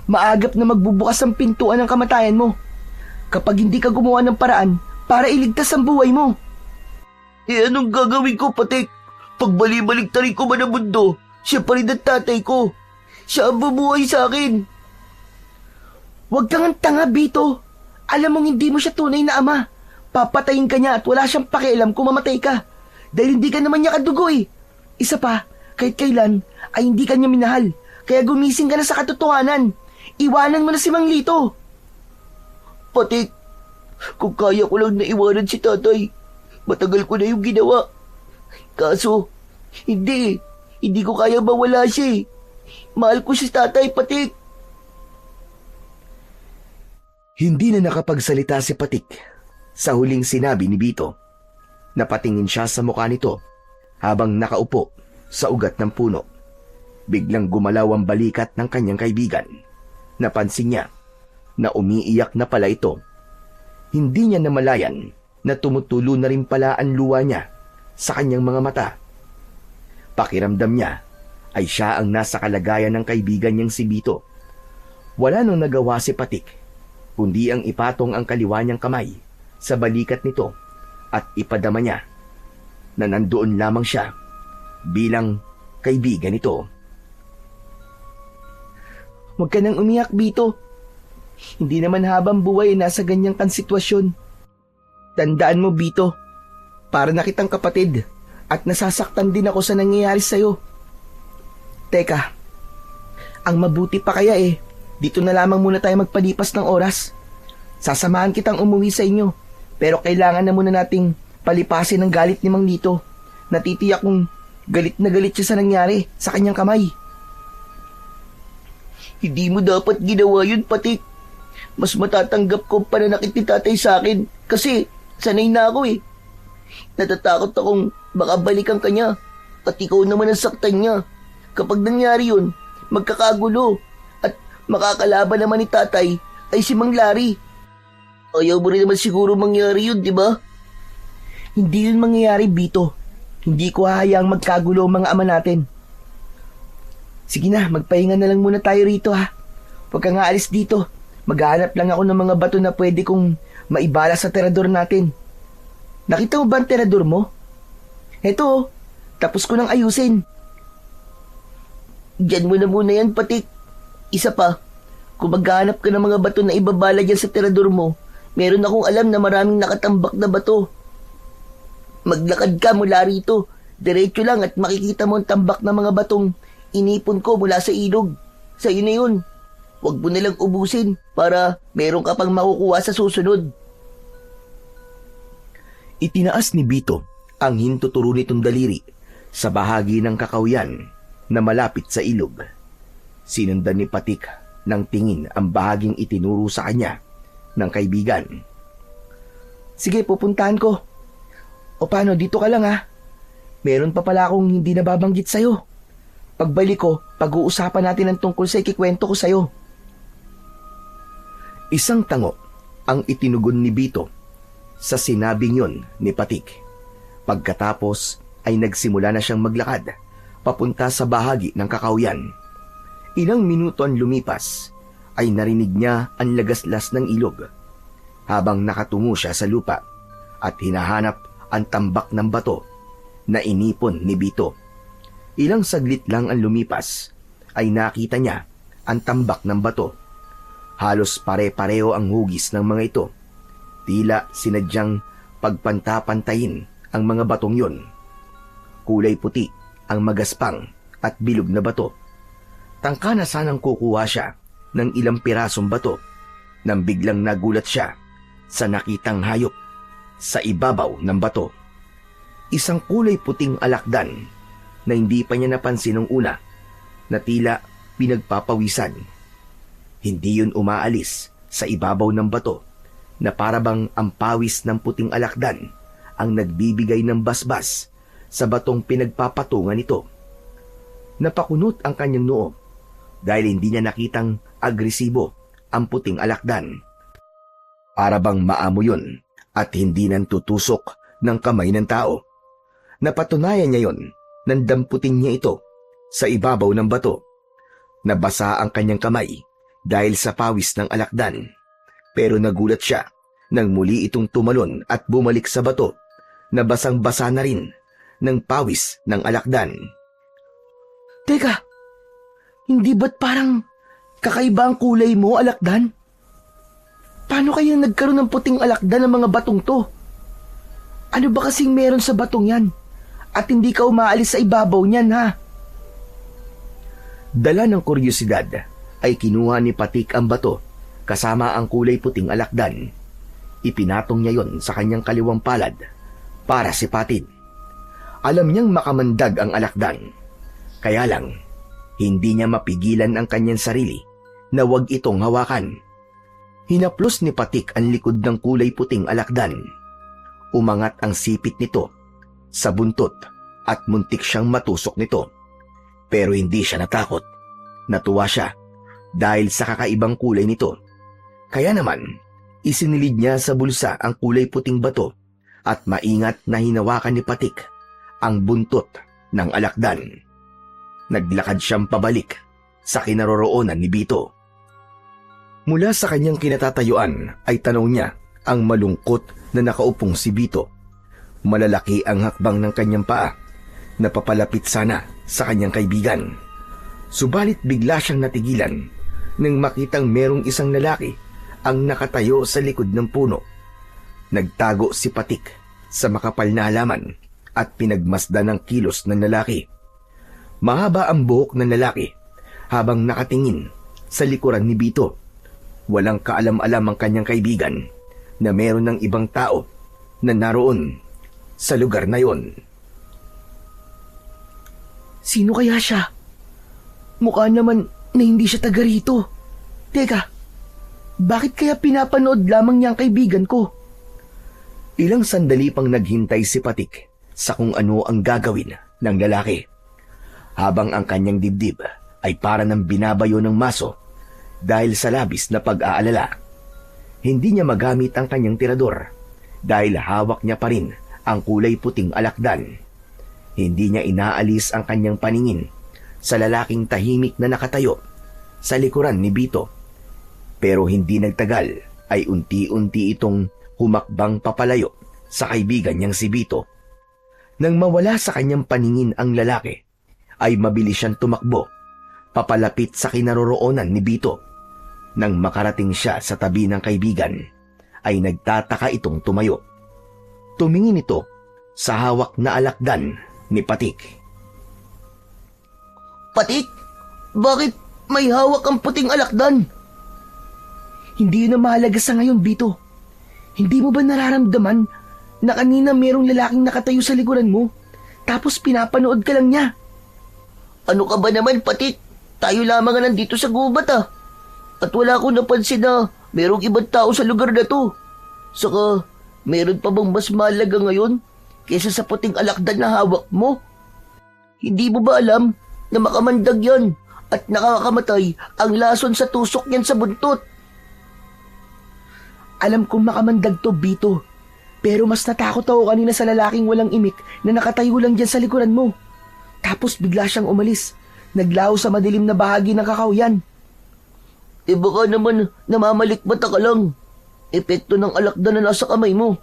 maagap na magbubukas ang pintuan ng kamatayan mo. Kapag hindi ka gumawa ng paraan para iligtas ang buhay mo. Eh anong gagawin ko, Patik? Pagbali-baliktarin ko man ang mundo, siya pa rin ang tatay ko. Siya ang bumuhay sa akin. Huwag kang ang tanga, Bito. Alam mong hindi mo siya tunay na ama. Papatayin ka niya at wala siyang pakialam kung mamatay ka. Dahil hindi ka naman niya kadugo eh. Isa pa, kahit kailan ay hindi ka niya minahal. Kaya gumising ka na sa katotohanan. Iwanan mo na si Mang Lito. Patik, kung kaya ko lang naiwanan si tatay, matagal ko na yung ginawa. Kaso, hindi ko kaya mawala siya eh. Mahal ko si tatay, Patik. Hindi na nakapagsalita si Patik sa huling sinabi ni Bito. Napatingin siya sa mukha nito habang nakaupo sa ugat ng puno. Biglang gumalaw ang balikat ng kanyang kaibigan. Napansin niya na umiiyak na pala ito. Hindi niya namalayan na tumutulo na rin pala ang luha niya sa kanyang mga mata. Pakiramdam niya ay siya ang nasa kalagayan ng kaibigan niyang si Bito. Wala nang nagawa si Patik, kundi ang ipatong ang kaliwa niyang kamay sa balikat nito at ipadama niya na nandoon lamang siya bilang kaibigan nito. Huwag ka nang umiyak, Bito. Hindi naman habang buhay nasa ganyang kang sitwasyon. Tandaan mo, Bito, para na kitang kapatid at nasasaktan din ako sa nangyayari sa'yo. Teka, ang mabuti pa kaya dito na lamang muna tayo magpalipas ng oras. Sasamahan kitang umuwi sa inyo, pero kailangan na muna nating palipasin ang galit ni Mang Lito. Natitiyak kong galit na galit siya sa nangyari sa kanyang kamay. Hindi mo dapat ginawa yun, Patik. Mas matatanggap ko pananakit ni tatay sa akin kasi sanay na ako Natatakot akong baka balikan ka niya at ikaw naman ang saktan niya. Kapag nangyari yun, magkakagulo at makakalaban naman ni tatay ay si Mang Larry. Ayaw mo rin naman siguro mangyari yun, di ba? Hindi yun mangyayari, Bito. Hindi ko hahayaang magkagulo ang mga ama natin. Sige na, magpahinga na lang muna tayo rito ha. Huwag kang aalis dito. Maghahanap lang ako ng mga bato na pwede kong maibala sa terador natin. Nakita mo ba ang terador mo? Eto, tapos ko nang ayusin. Diyan mo na muna yan, Patik. Isa pa, kung maghahanap ka ng mga bato na ibabala dyan sa terador mo, meron akong alam na maraming nakatambak na bato. Maglakad ka mula rito. Diretso lang at makikita mo ang tambak na mga batong inipon ko mula sa ilog. Sa'yo na yun. Huwag mo nalang ubusin para meron ka pang makukuha sa susunod. Itinaas ni Bito ang hintuturo nitong daliri sa bahagi ng kakahuyan na malapit sa ilog. Sinundan ni Patik ng tingin ang bahaging itinuro sa kanya ng kaibigan. Sige, pupuntahan ko. O paano, dito ka lang ha. Meron pa pala akong hindi nababanggit sa'yo. Pagbalik ko, pag-uusapan natin ang tungkol sa ikikwento ko sa'yo. Isang tango ang itinugon ni Bito sa sinabing yon ni Patik. Pagkatapos ay nagsimula na siyang maglakad papunta sa bahagi ng kakahuyan. Ilang minuto ang lumipas ay narinig niya ang lagaslas ng ilog habang nakatungo siya sa lupa at hinahanap ang tambak ng bato na inipon ni Bito. Ilang saglit lang ang lumipas ay nakita niya ang tambak ng bato. Halos pare-pareho ang hugis ng mga ito. Tila sinadyang pagpanta-pantayin ang mga batong yon. Kulay puti ang magaspang at bilog na bato. Tangka na sanang kukuha siya ng ilang pirasong bato nang biglang nagulat siya sa nakitang hayop sa ibabaw ng bato. Isang kulay puting alakdan na hindi pa niya napansin nung una na tila pinagpapawisan. Hindi yun umaalis sa ibabaw ng bato na parabang ang pawis ng puting alakdan ang nagbibigay ng basbas sa batong pinagpapatungan nito. Napakunot ang kanyang noo dahil hindi niya nakitang agresibo ang puting alakdan. Parabang maamo yun at hindi nang tutusok ng kamay ng tao. Napatunayan niya yon nang damputin niya ito sa ibabaw ng bato. Nabasa ang kanyang kamay dahil sa pawis ng alakdan, pero nagulat siya nang muli itong tumalon at bumalik sa bato na basang-basa na rin ng pawis ng alakdan. Teka, hindi ba't parang kakaiba ang kulay mo, alakdan? Paano kaya nagkaroon ng puting alakdan ng mga batong to? Ano ba kasing meron sa batong yan? At hindi ka umaalis sa ibabaw niyan, ha? Dala ng kuryosidad ay kinuha ni Patik ang bato kasama ang kulay puting alakdan. Ipinatong niya yon sa kanyang kaliwang palad para sipatin. Alam niyang makamandag ang alakdan. Kaya lang, hindi niya mapigilan ang kanyang sarili na wag itong hawakan. Hinaplos ni Patik ang likod ng kulay puting alakdan. Umangat ang sipit nito sa buntot at muntik siyang matusok nito. Pero hindi siya natakot. Natuwa siya dahil sa kakaibang kulay nito. Kaya naman, isinilid niya sa bulsa ang kulay puting bato at maingat na hinawakan ni Patik ang buntot ng alakdan. Naglakad siyang pabalik sa kinaroroonan ni Bito. Mula sa kanyang kinatatayuan ay tanaw niya ang malungkot na nakaupong si Bito. Malalaki ang hakbang ng kanyang paa na papalapit sana sa kanyang kaibigan. Subalit bigla siyang natigilan nang makitang merong isang lalaki ang nakatayo sa likod ng puno. Nagtago si Patik sa makapal na halaman at pinagmasdan ng kilos ng lalaki. Mahaba ang buhok ng lalaki habang nakatingin sa likuran ni Bito. Walang kaalam-alam ang kanyang kaibigan na meron ng ibang tao na naroon sa lugar na yon. Sino kaya siya? Mukha naman na hindi siya taga rito. Teka, bakit kaya pinapanood lamang niya ang kaibigan ko? Ilang sandali pang naghintay si Patik sa kung ano ang gagawin ng lalaki. Habang ang kanyang dibdib ay para ng binabayo ng maso dahil sa labis na pag-aalala. Hindi niya magamit ang kanyang tirador dahil hawak niya pa rin ang kulay puting alakdan. Hindi niya inaalis ang kanyang paningin sa lalaking tahimik na nakatayo sa likuran ni Bito. Pero hindi nagtagal ay unti-unti itong humakbang papalayo sa kaibigan niyang si Bito. Nang mawala sa kanyang paningin ang lalaki, ay mabilis siyang tumakbo papalapit sa kinaroroonan ni Bito. Nang makarating siya sa tabi ng kaibigan, ay nagtataka itong tumayo. Tumingin ito sa hawak na alakdan ni Patik. Patik, bakit may hawak ang puting alakdan? Hindi yun ang mahalaga sa ngayon, Bito. Hindi mo ba nararamdaman na kanina merong lalaking nakatayo sa likuran mo, tapos pinapanood ka lang niya? Ano ka ba naman, Patik? Tayo lamang nga nandito sa gubat At wala akong napansin na merong ibang tao sa lugar na to. Saka, meron pa bang mas mahalaga ngayon kaysa sa puting alakdan na hawak mo? Hindi mo ba alam na makamandag yan at nakakamatay ang lason sa tusok niyan sa buntot? Alam kong makamandag to, Bito. Pero mas natakot ako kanina sa lalaking walang imik na nakatayo lang dyan sa likuran mo. Tapos bigla siyang umalis. Naglaho sa madilim na bahagi ng kakahuyan. Baka naman namamalikmata ka lang. Epekto ng alakdan na nasa kamay mo.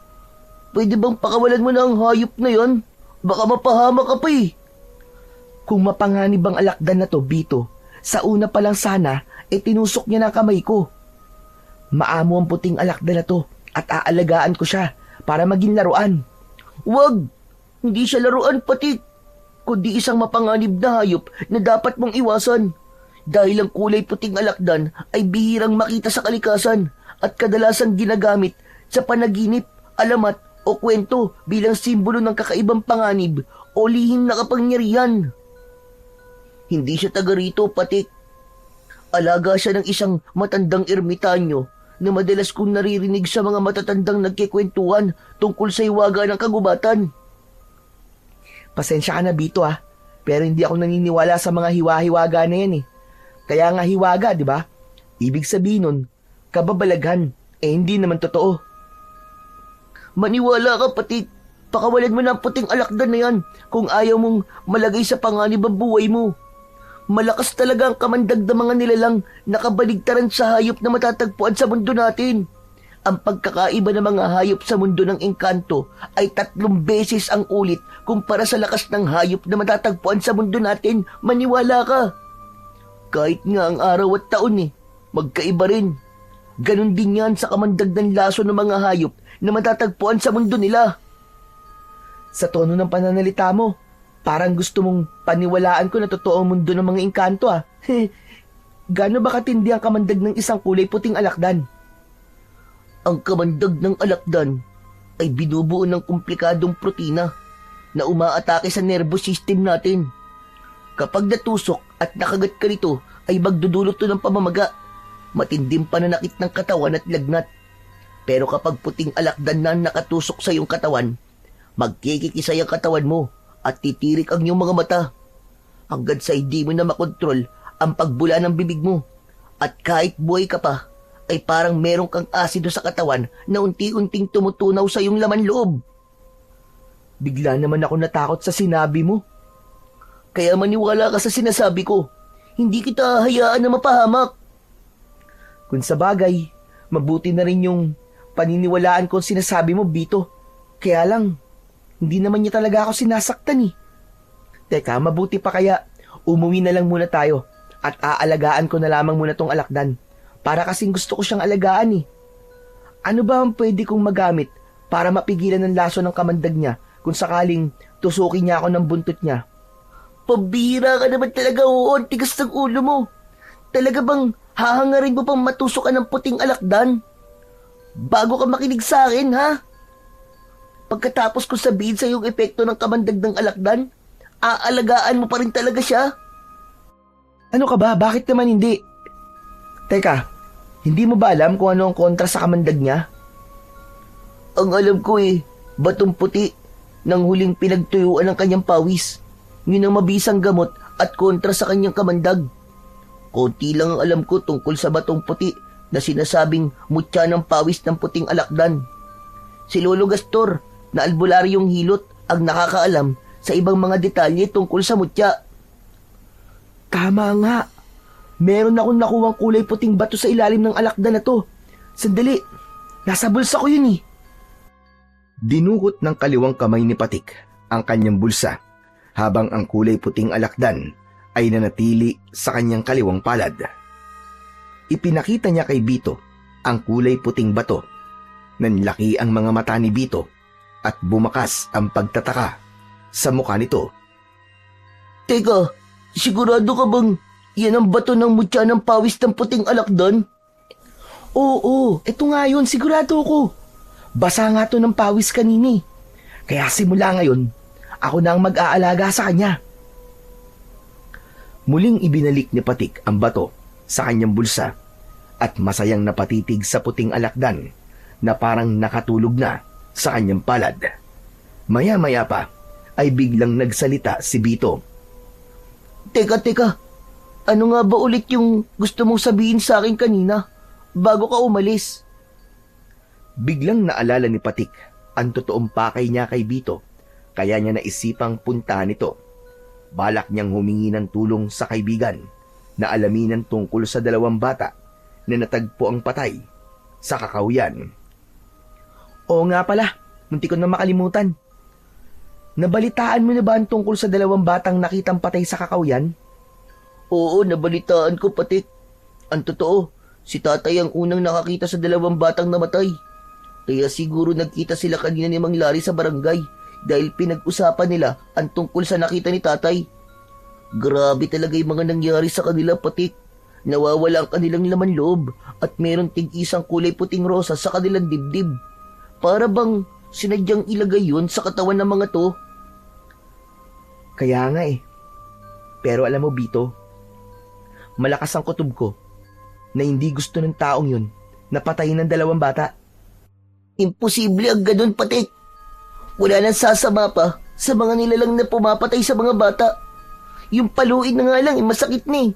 Pwede bang pakawalan mo na ang hayop na yon? Baka mapahama ka pa Kung mapanganib ang alakdan na to, Bito, sa una pa lang sana, tinusok niya ng kamay ko. Maamo ang puting alakdan na to at aalagaan ko siya para maging laruan. Wag! Hindi siya laruan, Patik. Kundi isang mapanganib na hayop na dapat mong iwasan. Dahil ang kulay puting alakdan ay bihirang makita sa kalikasan at kadalasang ginagamit sa panaginip, alamat o kwento bilang simbolo ng kakaibang panganib o lihim na kapangyarihan. Hindi siya taga rito, Patik. Alaga siya ng isang matandang ermitanyo na madalas kong naririnig sa mga matatandang nagkikwentuhan tungkol sa hiwaga ng kagubatan. Pasensya ka na, Bito pero hindi ako naniniwala sa mga hiwa-hiwaga na yan Kaya nga hiwaga, di ba? Ibig sabihin nun, kababalaghan, hindi naman totoo. Maniwala ka, Patik. Pakawalan mo na ang puting alakdan na yan kung ayaw mong malagay sa panganib ang buhay mo. Malakas talaga ang kamandag ng mga nilalang nakabaligtaran sa hayop na matatagpuan sa mundo natin. Ang pagkakaiba ng mga hayop sa mundo ng engkanto ay 3 beses ang ulit kumpara sa lakas ng hayop na matatagpuan sa mundo natin. Maniwala ka. Kahit nga ang araw at taon magkaiba rin. Ganon din yan sa kamandag ng laso ng mga hayop na matatagpuan sa mundo nila. Sa tono ng pananalita mo, parang gusto mong paniwalaan ko na totoo ang mundo ng mga engkanto Gaano ba katindi ang kamandag ng isang kulay puting alakdan? Ang kamandag ng alakdan ay binubuo ng komplikadong protina na umaatake sa nervous system natin. Kapag natusok at nakagat ka nito ay magdudulot to ng pamamaga, matinding pananakit ng katawan at lagnat. Pero kapag puting alakdan na nakatusok sa iyong katawan, magkikikisay ang katawan mo at titirik ang iyong mga mata hanggang sa hindi mo na makontrol ang pagbula ng bibig mo. At kahit buhay ka pa, ay parang meron kang asido sa katawan na unti-unting tumutunaw sa iyong laman loob. Bigla naman ako natakot sa sinabi mo. Kaya maniwala ka sa sinasabi ko. Hindi kita hayaan na mapahamak. Kung sa bagay, mabuti na rin yung paniniwalaan ko sinasabi mo, Bito. Kaya lang, hindi naman niya talaga ako sinasaktan eh. Teka, mabuti pa kaya umuwi na lang muna tayo at aalagaan ko na lamang muna tong alakdan. Para kasing gusto ko siyang alagaan eh. Ano ba ang pwede kong magamit para mapigilan ng laso ng kamandag niya kung sakaling tusukin niya ako ng buntot niya? Pambira ka naman talaga, oo. Ang tigas ng ulo mo. Talaga bang hahangarin mo pang matusok ka ng puting alakdan? Bago ka makinig sa akin, ha? Pagkatapos ko sabihin sa yung epekto ng kamandag ng alakdan, aalagaan mo pa rin talaga siya? Ano ka ba? Bakit naman hindi? Teka, hindi mo ba alam kung ano ang kontra sa kamandag niya? Ang alam ko batong puti ng huling pinagtuyuan ng kanyang pawis. Yun ang mabisang gamot at kontra sa kanyang kamandag. Konti lang ang alam ko tungkol sa batong puti na sinasabing mutya ng pawis ng puting alakdan. Si Lolo Gastor na albularyong hilot ang nakakaalam sa ibang mga detalye tungkol sa mutya. Tama nga. Meron akong nakuwang kulay puting bato sa ilalim ng alakdan na to. Sandali, nasa bulsa ko yun eh. Dinukot ng kaliwang kamay ni Patik ang kanyang bulsa habang ang kulay puting alakdan ay nanatili sa kanyang kaliwang palad. Ipinakita niya kay Bito ang kulay puting bato. Nanlaki ang mga mata ni Bito at bumakas ang pagtataka sa mukha nito. Teka, sigurado ka bang yan ang bato ng mutya ng pawis ng puting alakdan? Oo, ito nga yun, sigurado ko. Basa nga to ng pawis kanini. Kaya simula ngayon, ako na ang mag-aalaga sa kanya. Muling ibinalik ni Patik ang bato sa kanyang bulsa at masayang napatitig sa puting alakdan na parang nakatulog na sa kanyang palad. Maya-maya pa ay biglang nagsalita si Bito. Teka. Ano nga ba ulit yung gusto mong sabihin sa akin kanina bago ka umalis? Biglang naalala ni Patik ang totoong pakay niya kay Bito, kaya niya naisipang puntahan ito. Balak niyang humingi ng tulong sa kaibigan na alaminan tungkol sa dalawang bata na natagpo ang patay sa kakahuyan. Oo nga pala, munti ko na makalimutan. Nabalitaan mo na ba ang tungkol sa dalawang batang nakitang patay sa kakahuyan? Oo, nabalitaan ko, Patik. Ang totoo, si tatay ang unang nakakita sa dalawang batang namatay. Kaya siguro nagkita sila kanina ni Mang Larry sa barangay dahil pinag-usapan nila ang tungkol sa nakita ni tatay. Grabe talaga yung mga nangyari sa kanila, Patik. Nawawala ang kanilang laman loob at meron tig-isang kulay puting rosa sa kanilang dibdib. Para bang sinadyang ilagay yun sa katawan ng mga to. Kaya nga eh. Pero alam mo, Bito, malakas ang kutob ko na hindi gusto ng taong yun na patayin ng dalawang bata. Imposible ang ganun, Patik. Wala nang sasama pa sa mga nilalang na pumapatay sa mga bata. Yung paluin na nga lang, masakit na eh.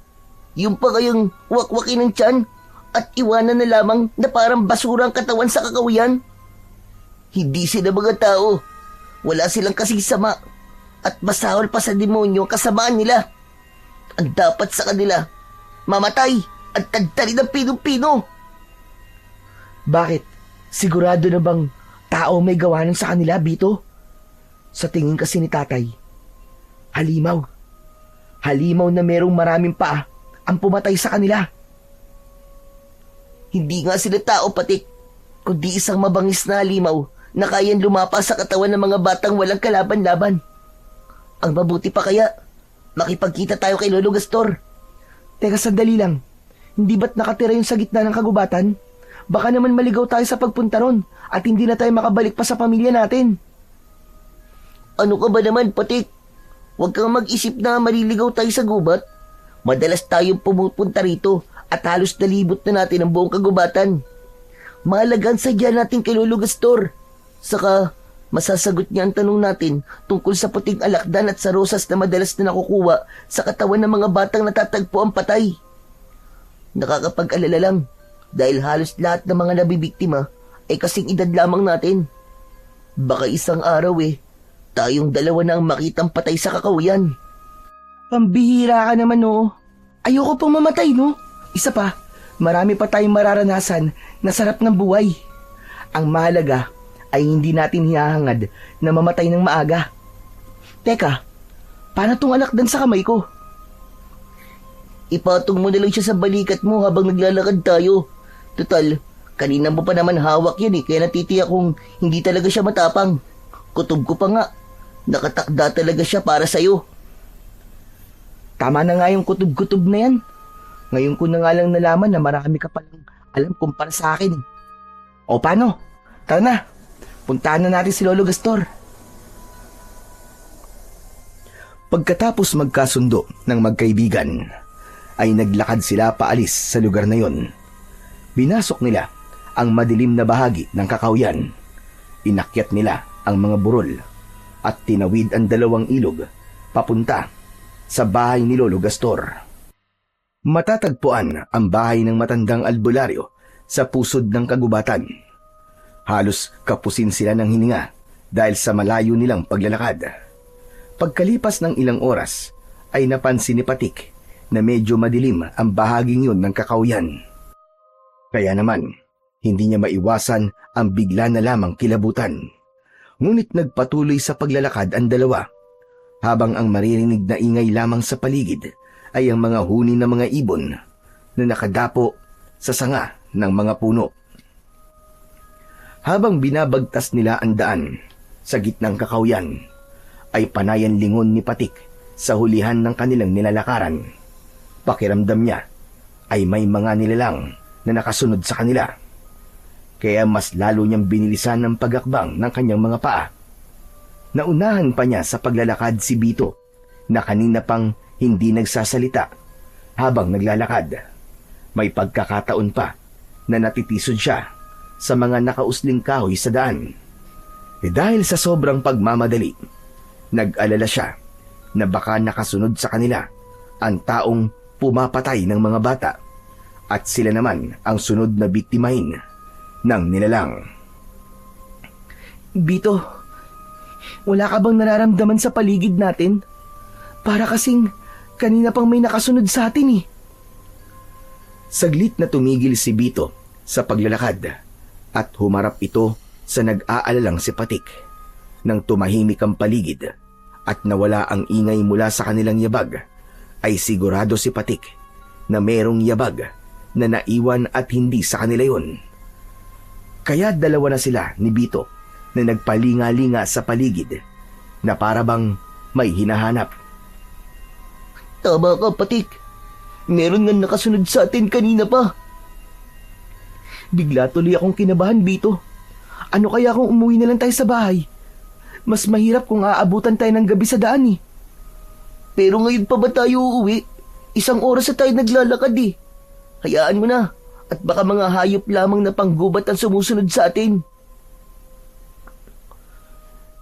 Yung pa kayang wakwakin ng tiyan at iwanan na lamang na parang basura ang katawan sa kakawiyan. Hindi sila mga tao. Wala silang kasing sama. At masahol pa sa demonyo ang kasamaan nila. Ang dapat sa kanila, mamatay at tagtari ng pinong-pino. Bakit? Sigurado na bang tao may gawa nun sa kanila, Bito? Sa tingin kasi ni tatay, halimaw. Halimaw na merong maraming paa ang pumatay sa kanila. Hindi nga sila tao, Patik, kundi isang mabangis na halimaw na kayang lumapa sa katawan ng mga batang walang kalaban-laban. Ang mabuti pa kaya, makipagkita tayo kay Lolo Gastor. Teka, sandali lang. Hindi ba't nakatira yung sa gitna ng kagubatan? Baka naman maligaw tayo sa pagpunta ron at hindi na tayo makabalik pa sa pamilya natin. Ano ka ba naman, Patik? Huwag kang mag-isip na maliligaw tayo sa gubat. Madalas tayong pumupunta rito at halos nalibot na natin ang buong kagubatan. Mahalagang sadya natin kay Lolo Gastor. Saka, masasagot niya ang tanong natin tungkol sa puting alakdan at sa rosas na madalas na nakukuha sa katawan ng mga batang natatagpo ang patay. Nakakapag-alala lang dahil halos lahat ng mga nabibiktima ay kasing edad lamang natin. Baka isang araw tayong dalawa na ang makitang patay sa kakawiyan. Pambihira ka naman, no? Ayoko pong mamatay, no? Isa pa, marami pa tayong mararanasan na sarap ng buhay. Ang mahalaga ay hindi natin hihahangad na mamatay ng maaga. Teka, paano tong alakdan sa kamay ko? Ipatong mo na lang siya sa balikat mo habang naglalakad tayo. Total, kanina mo pa naman hawak yan kaya natitiyak kong hindi talaga siya matapang. Kutob ko pa nga. Nakatakda talaga siya para sa'yo. Tama na nga yung kutob-kutob na yan. Ngayon ko na nga lang nalaman na marami ka palang alam kumpara sa akin. O paano? Tara na. Puntahan na natin si Lolo Gastor. Pagkatapos magkasundo ng magkaibigan, ay naglakad sila paalis sa lugar na yon. Binasok nila ang madilim na bahagi ng kakawyan. Inakyat nila ang mga burol at tinawid ang 2 ilog papunta sa bahay ni Lolo Gastor. Matatagpuan ang bahay ng matandang albularyo sa pusod ng kagubatan. Halos kapusin sila ng hininga dahil sa malayo nilang paglalakad. Pagkalipas ng ilang oras ay napansin ni Patik na medyo madilim ang bahaging yun ng kakawyan. Kaya naman, hindi niya maiwasan ang bigla na lamang kilabutan. Ngunit nagpatuloy sa paglalakad ang dalawa, habang ang maririnig na ingay lamang sa paligid ay ang mga huni ng mga ibon na nakadapo sa sanga ng mga puno. Habang binabagtas nila ang daan sa gitnang kakawyan, ay panayan lingon ni Patik sa hulihan ng kanilang nilalakaran. Pakiramdam niya ay may mga nilalang na nakasunod sa kanila. Kaya mas lalo niyang binilisan ng pagakbang ng kanyang mga paa. Naunahan pa niya sa paglalakad si Bito na kanina pang hindi nagsasalita habang naglalakad. May pagkakataon pa na natitisod siya sa mga nakausling kahoy sa daan. Dahil sa sobrang pagmamadali, nag-alala siya na baka nakasunod sa kanila ang taong pumapatay ng mga bata at sila naman ang sunod na biktimahin ng nilalang. Bito, wala ka bang nararamdaman sa paligid natin? Para kasing kanina pang may nakasunod sa atin eh. Saglit na tumigil si Bito sa paglalakad at humarap ito sa nag-aalalang si Patik. Nang tumahimik ang paligid at nawala ang ingay mula sa kanilang yabag, ay sigurado si Patik na merong yabag na naiwan at hindi sa kanila yon. Kaya 2 na sila ni Bito na nagpalinga-linga sa paligid na parabang may hinahanap. Tama ka, Patik. Meron nga nakasunod sa atin kanina pa. Bigla tuloy akong kinabahan, Bito. Ano kaya kung umuwi na lang tayo sa bahay? Mas mahirap kung aabutan tayo ng gabi sa daan eh. Pero ngayon pa ba tayo uuwi? 1 oras na tayo naglalakad eh. Hayaan mo na. At baka mga hayop lamang na panggubat ang sumusunod sa atin.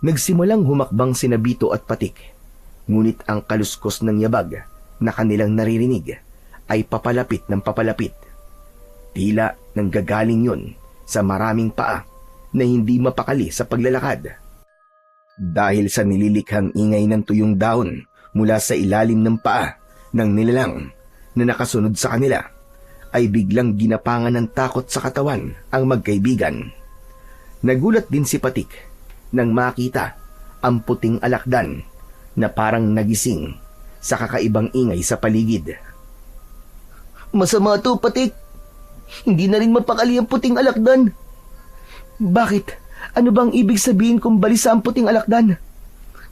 Nagsimulang humakbang sina Bito at Patik, ngunit ang kaluskos ng yabag na kanilang naririnig ay papalapit ng papalapit. Tila nanggagaling yun sa maraming paa na hindi mapakali sa paglalakad. Dahil sa nililikhang ingay ng tuyong dahon mula sa ilalim ng paa ng nilalang na nakasunod sa kanila, ay biglang ginapangan ng takot sa katawan ang magkaibigan. Nagulat din si Patik nang makita ang puting alakdan na parang nagising sa kakaibang ingay sa paligid. Masama to, Patik. Hindi na rin mapakali ang puting alakdan. Bakit? Ano bang ibig sabihin kung balisa ang puting alakdan?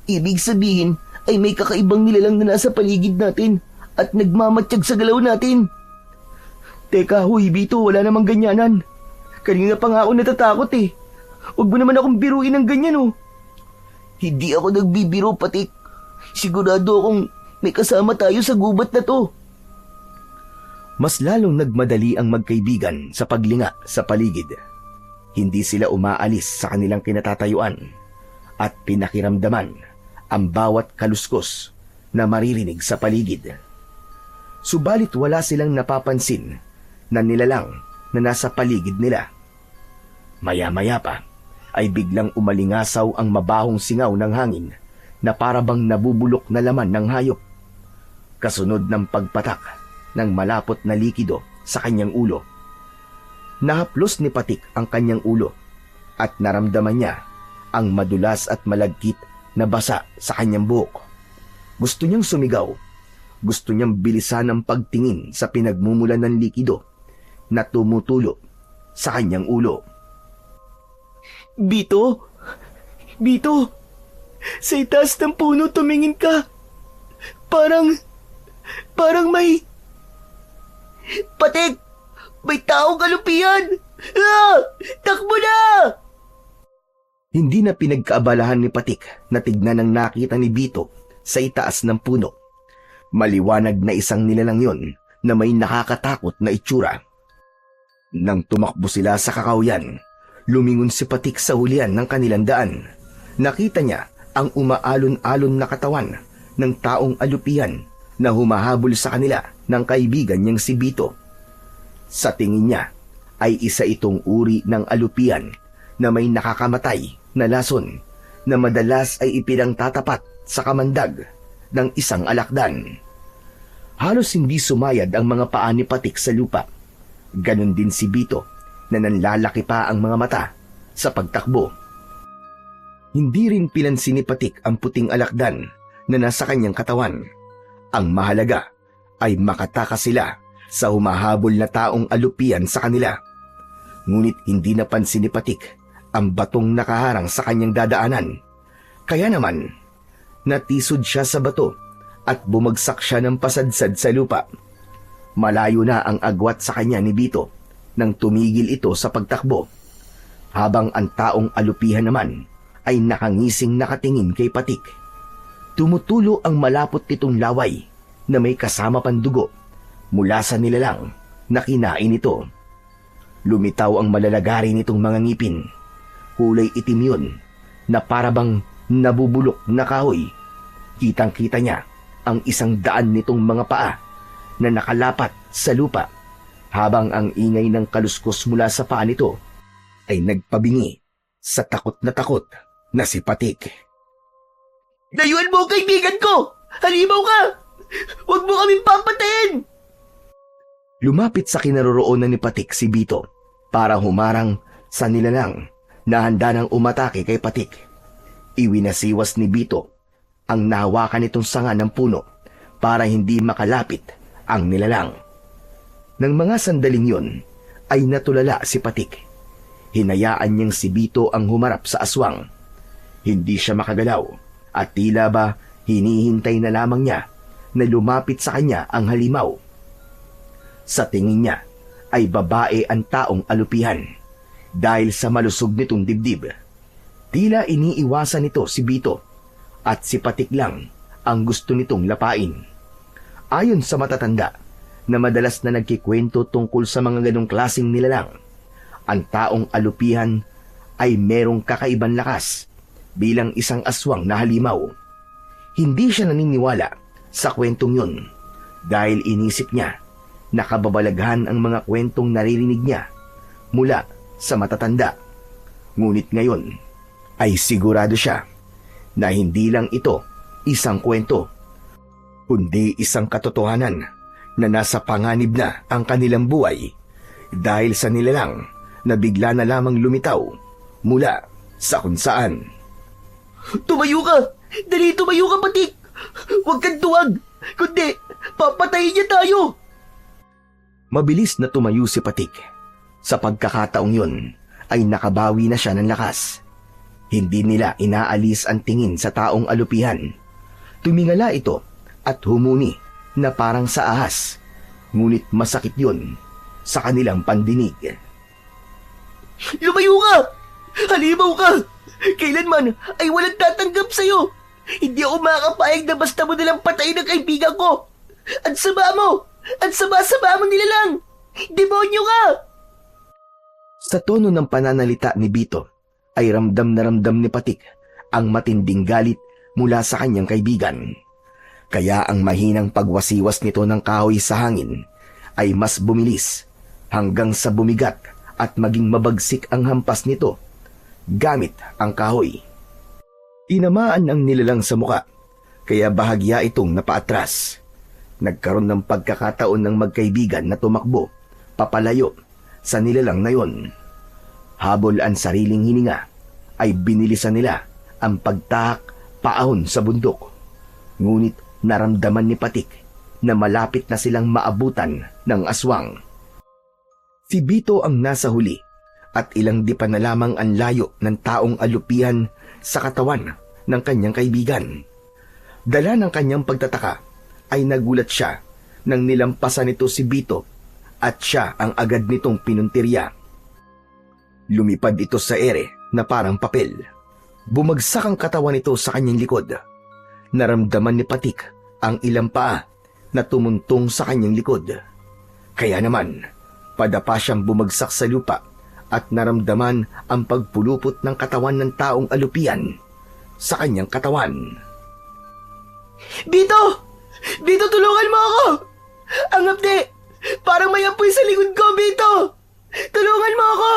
Ibig sabihin ay may kakaibang nilalang na nasa paligid natin at nagmamatsyag sa galaw natin. Teka, huy Bito, wala namang ganyanan. Kanina pa nga ako natatakot eh. Huwag mo naman akong biruin ng ganyan oh. Hindi ako nagbibiro, Patik. Sigurado akong may kasama tayo sa gubat na to. Mas lalong nagmadali ang magkaibigan sa paglinga sa paligid. Hindi sila umaalis sa kanilang kinatatayuan at pinakiramdaman ang bawat kaluskos na maririnig sa paligid. Subalit wala silang napapansin na nilalang na nasa paligid nila. Maya-maya pa ay biglang umalingasaw ang mabahong singaw ng hangin na parabang nabubulok na laman ng hayop. kasunod ng pagpatak ng malapot na likido sa kanyang ulo. Nahaplos ni Patik ang kanyang ulo at naramdaman niya ang madulas at malagkit na basa sa kanyang buhok. Gusto niyang sumigaw. Gusto niyang bilisan ang pagtingin sa pinagmumulan ng likido na tumutulo sa kanyang ulo. Bito? Bito? Sa itaas ng puno tumingin ka. Parang may... Patik! May taong kalupihan! Ah! Takbo na! Hindi na pinagkaabalahan ni Patik na tignan ang nakita ni Bito sa itaas ng puno. Maliwanag na isang nilalang yon na may nakakatakot na itsura. Nang tumakbo sila sa kakawyan, lumingon si Patik sa hulihan ng kanilang daan. Nakita niya ang umaalon-alon na katawan ng taong alupihan na humahabol sa kanila ng kaibigan niyang si Bito. Sa tingin niya ay isa itong uri ng alupihan na may nakakamatay na lason na madalas ay ipinangtatapat sa kamandag ng isang alakdan. Halos hindi sumayad ang mga paa ni Patik sa lupa. Ganon din si Bito na nanlalaki pa ang mga mata sa pagtakbo. Hindi rin pinansin ni Patik ang puting alakdan na nasa kanyang katawan. Ang mahalaga ay makatakas sila sa humahabol na taong alupian sa kanila. Ngunit hindi napansin ni Patik ang batong nakaharang sa kanyang dadaanan. Kaya naman, natisod siya sa bato at bumagsak siya ng pasadsad sa lupa. Malayo na ang agwat sa kanya ni Bito nang tumigil ito sa pagtakbo, habang ang taong alupihan naman ay nakangising nakatingin kay Patik. Tumutulo ang malapot nitong laway na may kasama pang dugo mula sa nilalang na kinain ito. Lumitaw ang malalagari nitong mga ngipin. Kulay itim yun na parabang nabubulok na kahoy. Kitang-kita niya ang 100 nitong mga paa na nakalapat sa lupa, habang ang ingay ng kaluskos mula sa paa nito ay nagpabingi sa takot na si Patik. Layuan mo ang kaibigan ko! Halimaw ka! Huwag mo kaming papatayin! Lumapit sa kinaroroonan ni Patik si Bito para humarang sa nilalang na handa nang umatake kay Patik. Iwinasiwas ni Bito ang nahawakan nitong sanga ng puno para hindi makalapit ang nilalang. Nang mga sandaling yon ay natulala si Patik. Hinayaan niyang si Bito ang humarap sa aswang. Hindi siya makagalaw at tila ba hinihintay na lamang niya na lumapit sa kanya ang halimaw. Sa tingin niya ay babae ang taong alupihan dahil sa malusog nitong dibdib. Tila iniiwasan nito si Bito at si Patik lang ang gusto nitong lapain. Ayon sa matatanda na madalas na nagkikwento tungkol sa mga ganong klaseng nilalang, ang taong alupihan ay merong kakaibang lakas bilang isang aswang na halimaw. Hindi siya naniniwala sa kwentong yun dahil inisip niya na kababalaghan ang mga kwentong naririnig niya mula sa matatanda. Ngunit ngayon ay sigurado siya na hindi lang ito isang kwento, kundi isang katotohanan na nasa panganib na ang kanilang buhay dahil sa nilalang na bigla na lamang lumitaw mula sa kung saan. Tumayo ka! Dali, tumayo ka, Patik! Huwag kang tuwag! Kundi, papatayin niya tayo! Mabilis na tumayo si Patik. Sa pagkakataong yun ay nakabawi na siya ng lakas. Hindi nila inaalis ang tingin sa taong alupihan. Tumingala ito at humuni na parang sa ahas. Ngunit masakit yun sa kanilang pandinig. Lumayo ka! Halimaw ka! Kailanman ay walang tatanggap sa'yo! Hindi ako makakapayag na basta mo nalang patayin ang kaibigan ko! Ang sama mo! Ang sama-sama mo nila lang! Demonyo ka! Sa tono ng pananalita ni Bito ay ramdam na ramdam ni Patik ang matinding galit mula sa kanyang kaibigan. Kaya ang mahinang pagwasiwas nito ng kahoy sa hangin ay mas bumilis hanggang sa bumigat at maging mabagsik ang hampas nito gamit ang kahoy. Tinamaan ang nilalang sa muka kaya bahagya itong napaatras. Nagkaroon ng pagkakataon ng magkaibigan na tumakbo, papalayo, sa nilalang na yon. Habol ang sariling hininga, ay binilisan nila ang pagtahak paahon sa bundok. Ngunit naramdaman ni Patik na malapit na silang maabutan ng aswang. Si Bito ang nasa huli at ilang di pa na lamang ang layo ng taong alupihan sa katawan ng kanyang kaibigan. Dala ng kanyang pagtataka ay nagulat siya nang nilampasan nito si Bito at siya ang agad nitong pinuntirya. Lumipad ito sa ere na parang papel. Bumagsak ang katawan nito sa kanyang likod. Naramdaman ni Patik ang ilang paa na tumuntong sa kanyang likod. Kaya naman, padapa siyang bumagsak sa lupa at naramdaman ang pagpulupot ng katawan ng taong alupian sa kanyang katawan. Bito! Bito, tulungan mo ako! Ang hapdi! Parang may apoy sa likod ko, Bito! Tulungan mo ako!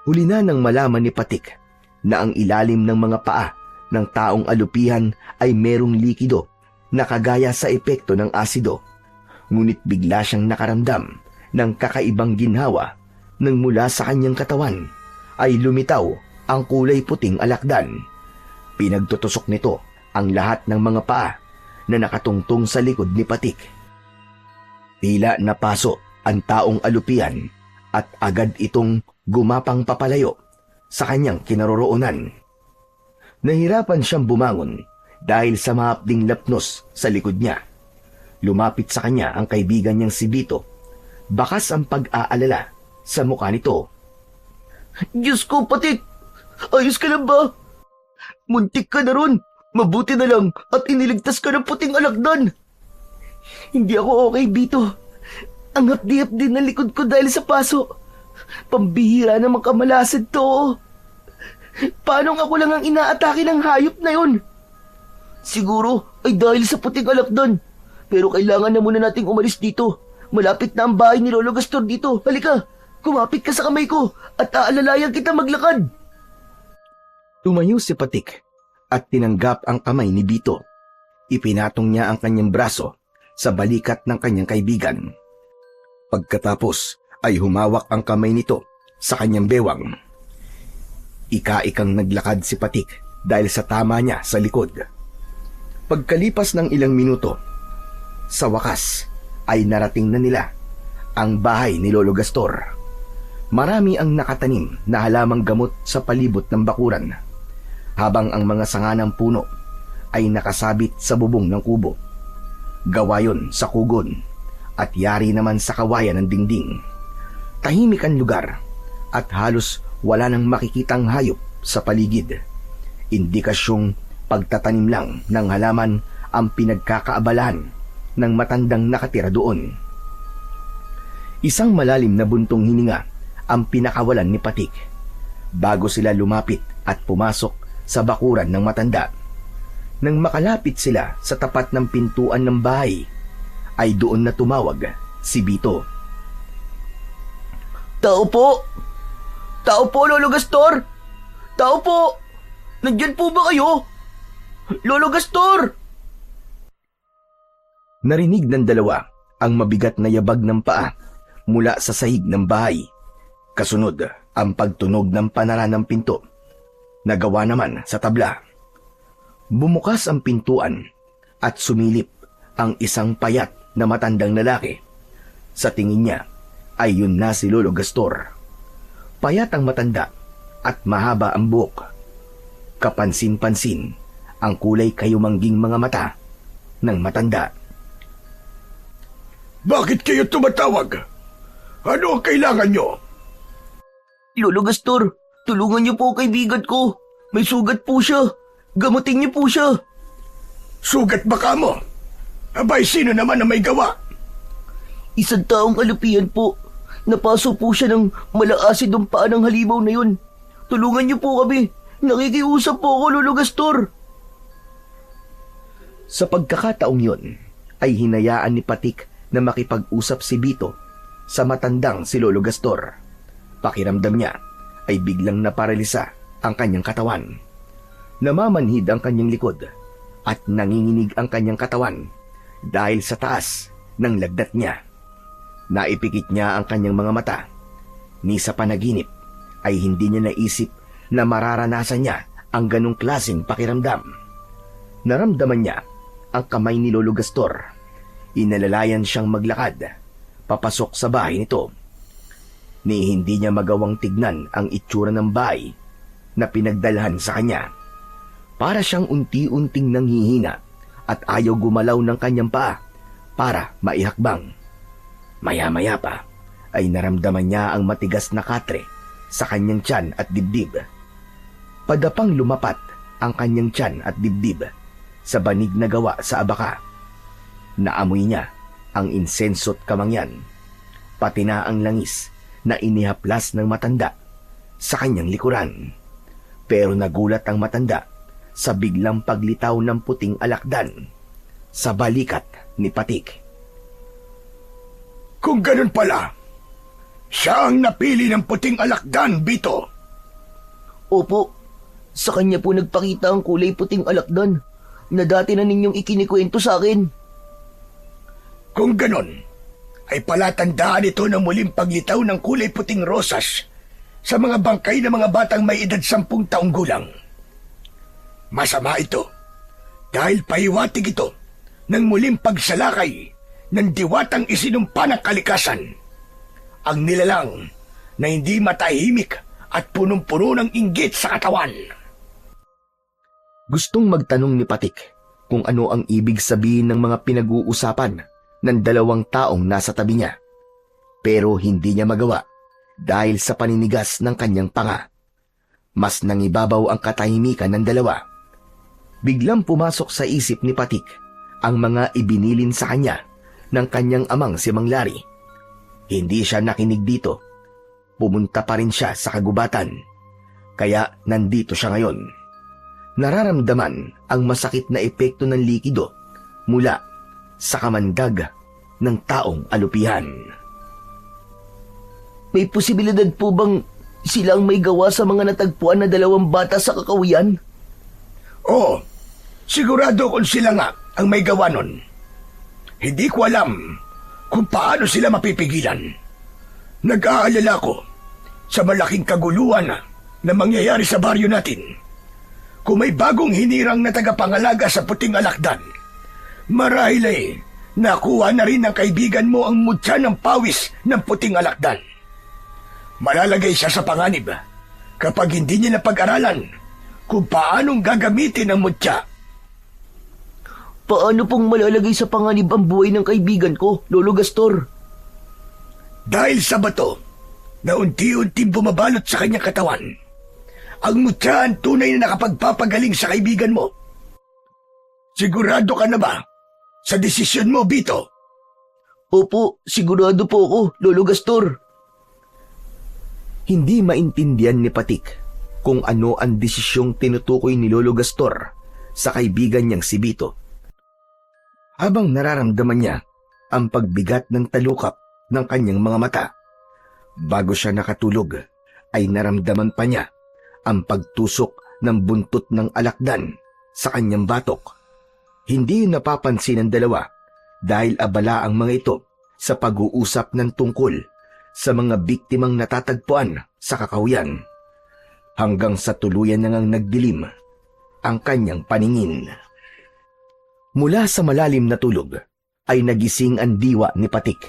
Huli na nang malaman ni Patik na ang ilalim ng mga paa ng taong alupihan ay merong likido na kagaya sa epekto ng asido. Ngunit bigla siyang nakaramdam ng kakaibang ginhawa nang mula sa kanyang katawan ay lumitaw ang kulay puting alakdan. Pinagtutusok nito ang lahat ng mga paa na nakatungtong sa likod ni Patik. Tila napaso ang taong alupian at agad itong gumapang papalayo sa kanyang kinaroroonan. Nahirapan siyang bumangon dahil sa mahapding lapnos sa likod niya. Lumapit sa kanya ang kaibigan niyang si Bito. Bakas ang pag-aalala sa mukha nito. Diyos ko, Patik! Ayos ka lang ba? Muntik ka na ron. Mabuti na lang at iniligtas ka ng puting alakdan. Hindi ako okay, Bito. Ang hapdi-hapdi ng likod ko dahil sa paso. Pambihira namang kamalasan to. Paano ako lang ang inaatake ng hayop na yun? Siguro ay dahil sa puting alakdan. Pero kailangan na muna nating umalis dito. Malapit na ang bahay ni Lolo Gaston dito. Halika, kumapit ka sa kamay ko at aalalayan kita maglakad. Tumayo si Patik at tinanggap ang kamay ni Bito. Ipinatong niya ang kanyang braso sa balikat ng kanyang kaibigan. Pagkatapos ay humawak ang kamay nito sa kanyang bewang. Ika-ikang naglakad si Patik dahil sa tama niya sa likod. Pagkalipas ng ilang minuto, sa wakas ay narating na nila ang bahay ni Lolo Gastor. Marami ang nakatanim na halamang gamot sa palibot ng bakuran, habang ang mga sanga ng puno ay nakasabit sa bubong ng kubo. Gawa yon sa kugon at yari naman sa kawayan ng dingding. Tahimik ang lugar at halos wala nang makikitang hayop sa paligid. Indikasyong pagtatanim lang ng halaman ang pinagkakaabalahan ng matandang nakatira doon. Isang malalim na buntong hininga ang pinakawalan ni Patik bago sila lumapit at pumasok sa bakuran ng matanda. Nang makalapit sila sa tapat ng pintuan ng bahay, ay doon na tumawag si Bito. Tao po! Tao po, Lolo Gastor! Tao po! Nandyan po ba kayo? Lolo Gastor! Narinig ng dalawa ang mabigat na yabag ng paa mula sa sahig ng bahay. Kasunod ang pagtunog ng panara ng pinto. Nagawa naman sa tabla. Bumukas ang pintuan at sumilip ang isang payat na matandang lalaki. Sa tingin niya ay yun na si Lolo Gastor. Payat ang matanda at mahaba ang buhok. Kapansin-pansin ang kulay kayumangging mga mata ng matanda. Bakit kayo tumatawag? Ano ang kailangan nyo? Lolo Gastor, tulungan niyo po kaibigan ko. May sugat po siya. Gamutin niyo po siya. Sugat ba ka mo? Abay, sino naman ang may gawa? Isang taong alupihan po. Napaso po siya ng malaasid ng paa ng halimaw na yun. Tulungan niyo po kami. Nakikiusap po ako, Lolo Gastor. Sa pagkakataong yun, ay hinayaan ni Patik na makipag-usap si Bito sa matandang si Lolo Gastor. Pakiramdam niya ay biglang naparalisa ang kanyang katawan. Namamanhid ang kanyang likod at nanginginig ang kanyang katawan dahil sa taas ng lagnat niya. Naipikit niya ang kanyang mga mata. Ni sa panaginip ay hindi niya naisip na mararanasan niya ang ganong klaseng pakiramdam. Naramdaman niya ang kamay ni Lolo Gastor. Inalalayan siyang maglakad papasok sa bahay nito. Ni hindi niya magawang tignan ang itsura ng bahay na pinagdalhan sa kanya. Para siyang unti-unting nanghihina at ayaw gumalaw ng kanyang paa para maihakbang. Maya-maya pa ay naramdaman niya ang matigas na katre sa kanyang tiyan at dibdib. Padapang lumapat ang kanyang tiyan at dibdib sa banig na gawa sa abaka. Naamoy niya ang insenso't kamangyan, pati na ang langis na inihaplas ng matanda sa kanyang likuran. Pero nagulat ang matanda sa biglang paglitaw ng puting alakdan sa balikat ni Patik. Kung ganun pala, siya ang napili ng puting alakdan, Bito. Opo, sa kanya po nagpakita ang kulay puting alakdan na dati na ninyong ikinikwento sa akin. Kung ganun, ay palatandaan ito ng muling paglitaw ng kulay puting rosas sa mga bangkay ng mga batang may edad 10 taong gulang. Masama ito dahil pahiwatig ito ng muling pagsalakay ng diwatang isinumpa ng kalikasan. Ang nilalang na hindi matahimik at punong-puno ng inggit sa katawan. Gustong magtanong ni Patik kung ano ang ibig sabihin ng mga pinag-uusapan ng dalawang taong nasa tabi niya. Pero hindi niya magawa dahil sa paninigas ng kanyang panga. Mas nangibabaw ang katahimikan ng dalawa. Biglang pumasok sa isip ni Patik ang mga ibinilin sa kanya ng kanyang amang si Mang Lari. Hindi siya nakinig dito. Pumunta pa rin siya sa kagubatan. Kaya nandito siya ngayon. Nararamdaman ang masakit na epekto ng likido mula sa kamandag ng taong alupihan. May posibilidad po bang sila ang may gawa sa mga natagpuan na dalawang bata sa kakawian? Oo, sigurado kung sila nga ang may gawa nun. Hindi ko alam kung paano sila mapipigilan. Nag-aalala ko sa malaking kaguluhan na mangyayari sa baryo natin. Kung may bagong hinirang na tagapangalaga sa puting alakdan, marahil ay nakuha na rin ng kaibigan mo ang mutya ng pawis ng puting alakdan. Malalagay siya sa panganib kapag hindi niya napag-aralan kung paanong gagamitin ang mutya. Paano pong malalagay sa panganib ang buhay ng kaibigan ko, Lolo Gastor? Dahil sa bato na unti-unting bumabalot sa kanyang katawan, ang mutya ang tunay na nakapagpapagaling sa kaibigan mo. Sigurado ka na ba sa desisyon mo, Bito? Opo, sigurado po ako, Lolo Gastor. Hindi maintindihan ni Patik kung ano ang desisyong tinutukoy ni Lolo Gastor sa kaibigan niyang si Bito. Habang nararamdaman niya ang pagbigat ng talukap ng kanyang mga mata, bago siya nakatulog ay naramdaman pa niya ang pagtusok ng buntot ng alakdan sa kanyang batok. Hindi napapansin ng dalawa dahil abala ang mga ito sa pag-uusap ng tungkol sa mga biktimang natatagpuan sa kakahuyan, hanggang sa tuluyan na ngang nagdilim ang kanyang paningin. Mula sa malalim na tulog ay nagising ang diwa ni Patik.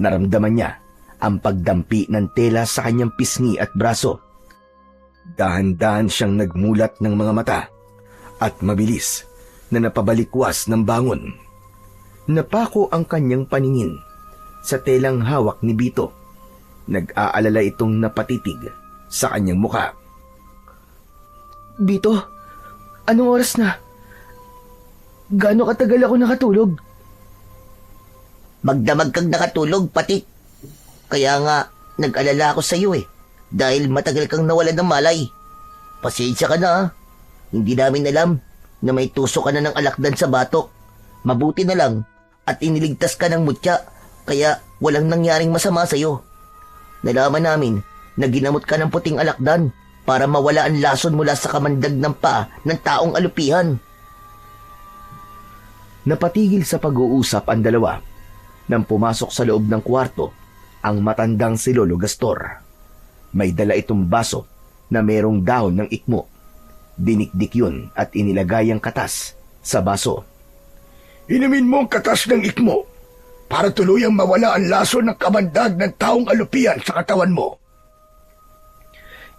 Naramdaman niya ang pagdampi ng tela sa kanyang pisngi at braso. Dahan-dahan siyang nagmulat ng mga mata at mabilis na napabalikwas ng bangon. Napako ang kanyang paningin sa telang hawak ni Bito. Nag-aalala itong napatitig sa kanyang muka. Bito, anong oras na? Gaano katagal ako nakatulog? Magdamag kang nakatulog, Patik. Kaya nga, nag-alala ako sa iyo dahil matagal kang nawalan ng malay. Pasensya ka na Hindi namin alam na may tusok ka na ng alakdan sa batok. Mabuti na lang at iniligtas ka ng mutya kaya walang nangyaring masama sa iyo. Nalaman namin na ginamot ka ng puting alakdan para mawala ang lason mula sa kamandag ng paa ng taong alupihan. Napatigil sa pag-uusap ang dalawa nang pumasok sa loob ng kwarto ang matandang si Lolo Gastor. May dala itong baso na merong dahon ng ikmo. Dinikdik yun at inilagay ang katas sa baso. Inumin mo ang katas ng ikmo para tuluyang mawala ang laso ng kamandag ng taong alupian sa katawan mo.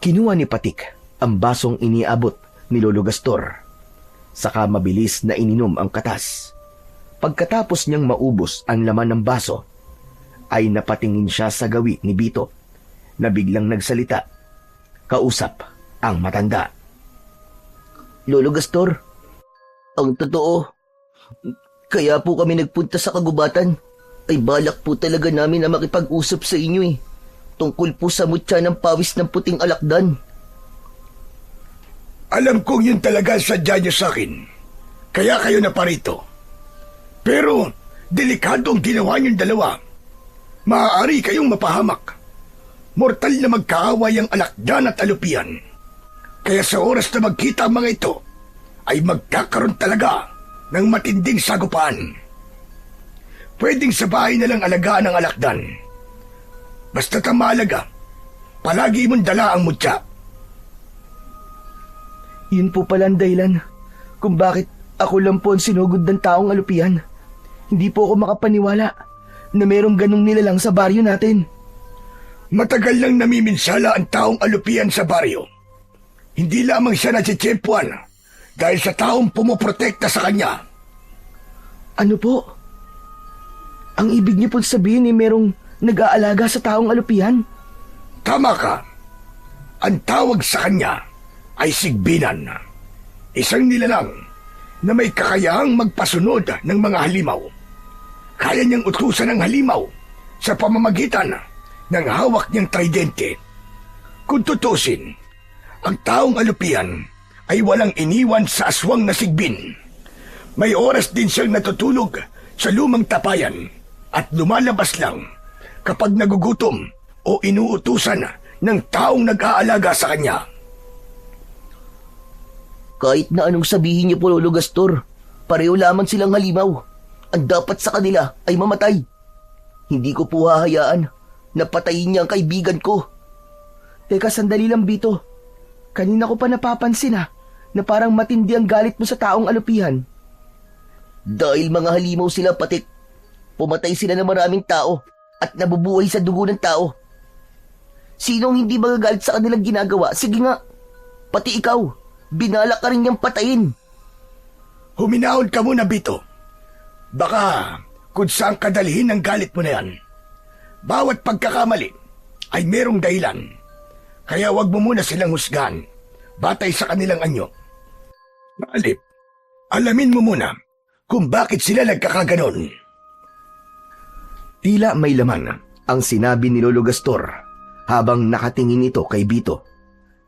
Kinuha ni Patik ang basong iniabot ni Lolo Gastor. Saka mabilis na ininom ang katas. Pagkatapos niyang maubos ang laman ng baso, ay napatingin siya sa gawi ni Bito na biglang nagsalita. Kausap ang matanda. Lolo Gastor, ang totoo, kaya po kami nagpunta sa kagubatan, ay balak po talaga namin na makipag-usap sa inyo tungkol po sa mutya ng pawis ng puting alakdan. Alam kong yun talaga sadya niyo sa akin, kaya kayo na parito. Pero, delikado ang ginawa niyong dalawa. Maaari kayong mapahamak. Mortal na magkaaway ang alakdan at alupian. Kaya sa oras na magkita ang mga ito, ay magkakaroon talaga ng matinding sagupaan. Pwedeng sa bahay na lang alagaan ang alakdan. Basta't ang mahalaga, palagi mong dala ang mutya. Yun po pala ang dahilan kung bakit ako lang po ang sinugod ng taong alupian. Hindi po ako makapaniwala na merong ganong nilalang sa baryo natin. Matagal nang namiminsala ang taong alupian sa baryo. Hindi lamang siya natsitsempuan dahil sa taong pumoprotekta sa kanya. Ano po? Ang ibig niyo po sabihin ay merong nag-aalaga sa taong alupian? Tama ka. Ang tawag sa kanya ay sigbinan. Isang nilalang na may kakayahang magpasunod ng mga halimaw. Kaya niyang utusan ng halimaw sa pamamagitan ng hawak niyang tridente. Kung tutusin, ang taong alupian ay walang iniwan sa aswang na sigbin. May oras din siyang natutulog sa lumang tapayan at lumalabas lang kapag nagugutom o inuutusan ng taong nag-aalaga sa kanya. Kahit na anong sabihin niyo po, Lolo Gastor, pareho lamang silang halimaw. Ang dapat sa kanila ay mamatay. Hindi ko po hahayaan na patayin niya ang kaibigan ko. Teka, sandali lang, Bito. Kanina ko pa napapansin na parang matindi ang galit mo sa taong alupihan. Dahil mga halimaw sila, Patik. Pumatay sila ng maraming tao at nabubuhay sa dugo ng tao. Sinong hindi magagalit sa kanilang ginagawa? Sige nga, pati ikaw, binalak ka rin niyang patayin. Huminahon ka muna, Bito. Baka kung saan kadalhin ang galit mo na yan. Bawat pagkakamali ay merong dahilan. Kaya wag mo muna silang husgahan batay sa kanilang anyo. Alip, alamin mo muna kung bakit sila nagkakaganon. Tila may laman ang sinabi ni Lolo Gastor habang nakatingin ito kay Bito.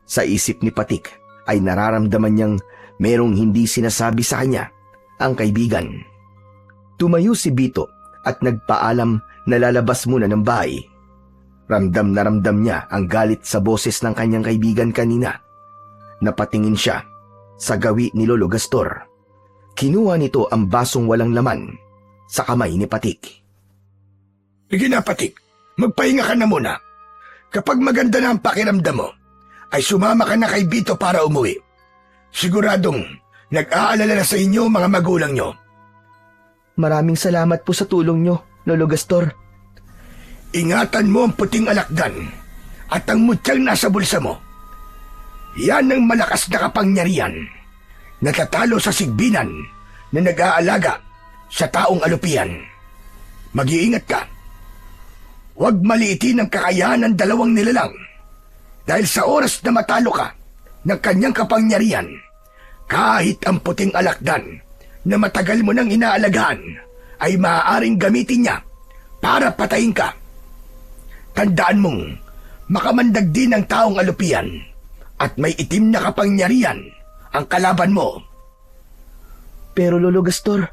Sa isip ni Patik ay nararamdaman niyang merong hindi sinasabi sa kanya ang kaibigan. Tumayo si Bito at nagpaalam na lalabas muna ng bahay. Ramdam na ramdam niya ang galit sa boses ng kanyang kaibigan kanina. Napatingin siya sa gawi ni Lolo Gastor. Kinuha nito ang basong walang laman sa kamay ni Patik. Sige na, Patik. Magpahinga ka na muna. Kapag maganda na ang pakiramdam mo, ay sumama ka na kay Bito para umuwi. Siguradong nag-aalala na sa inyo mga magulang nyo. Maraming salamat po sa tulong nyo, Lolo Gastor. Ingatan mo ang puting alakdan at ang mutyang nasa bulsa mo. Yan ang malakas na kapangyarihan. Natatalo sa sigbinan na nag-aalaga sa taong alupian. Mag-iingat ka. Huwag maliitin ang kakayahan ng dalawang nilalang. Dahil sa oras na matalo ka ng kanyang kapangyarihan, kahit ang puting alakdan na matagal mo nang inaalagaan ay maaaring gamitin niya para patayin ka. Tandaan mong makamandag din ang taong alupian at may itim na kapangyarihan ang kalaban mo. Pero Lolo Gastor,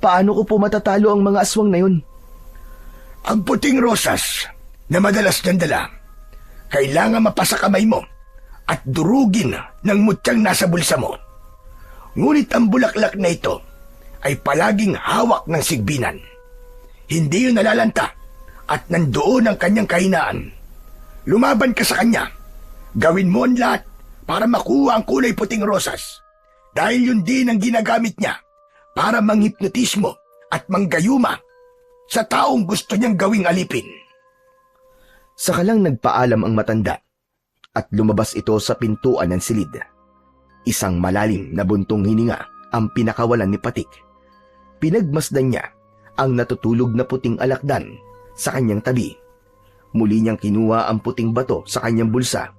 paano ko po matatalo ang mga aswang na yun? Ang puting rosas na madalas niyang dala, kailangan mapasa kamay mo at durugin ng mutyang nasa bulsa mo. Ngunit ang bulaklak na ito ay palaging hawak ng sigbinan. Hindi yun nalalanta at nandoon ang kanyang kahinaan. Lumaban ka sa kanya. Gawin mo ang lahat para makuha ang kulay puting rosas. Dahil yun din ang ginagamit niya para manghipnotismo at manggayuma sa taong gusto niyang gawing alipin. Saka lang nagpaalam ang matanda at lumabas ito sa pintuan ng silid. Isang malalim na buntong hininga ang pinakawalan ni Patik. Pinagmasdan niya ang natutulog na puting alakdan sa kanyang tabi. Muli niyang kinuha ang puting bato sa kanyang bulsa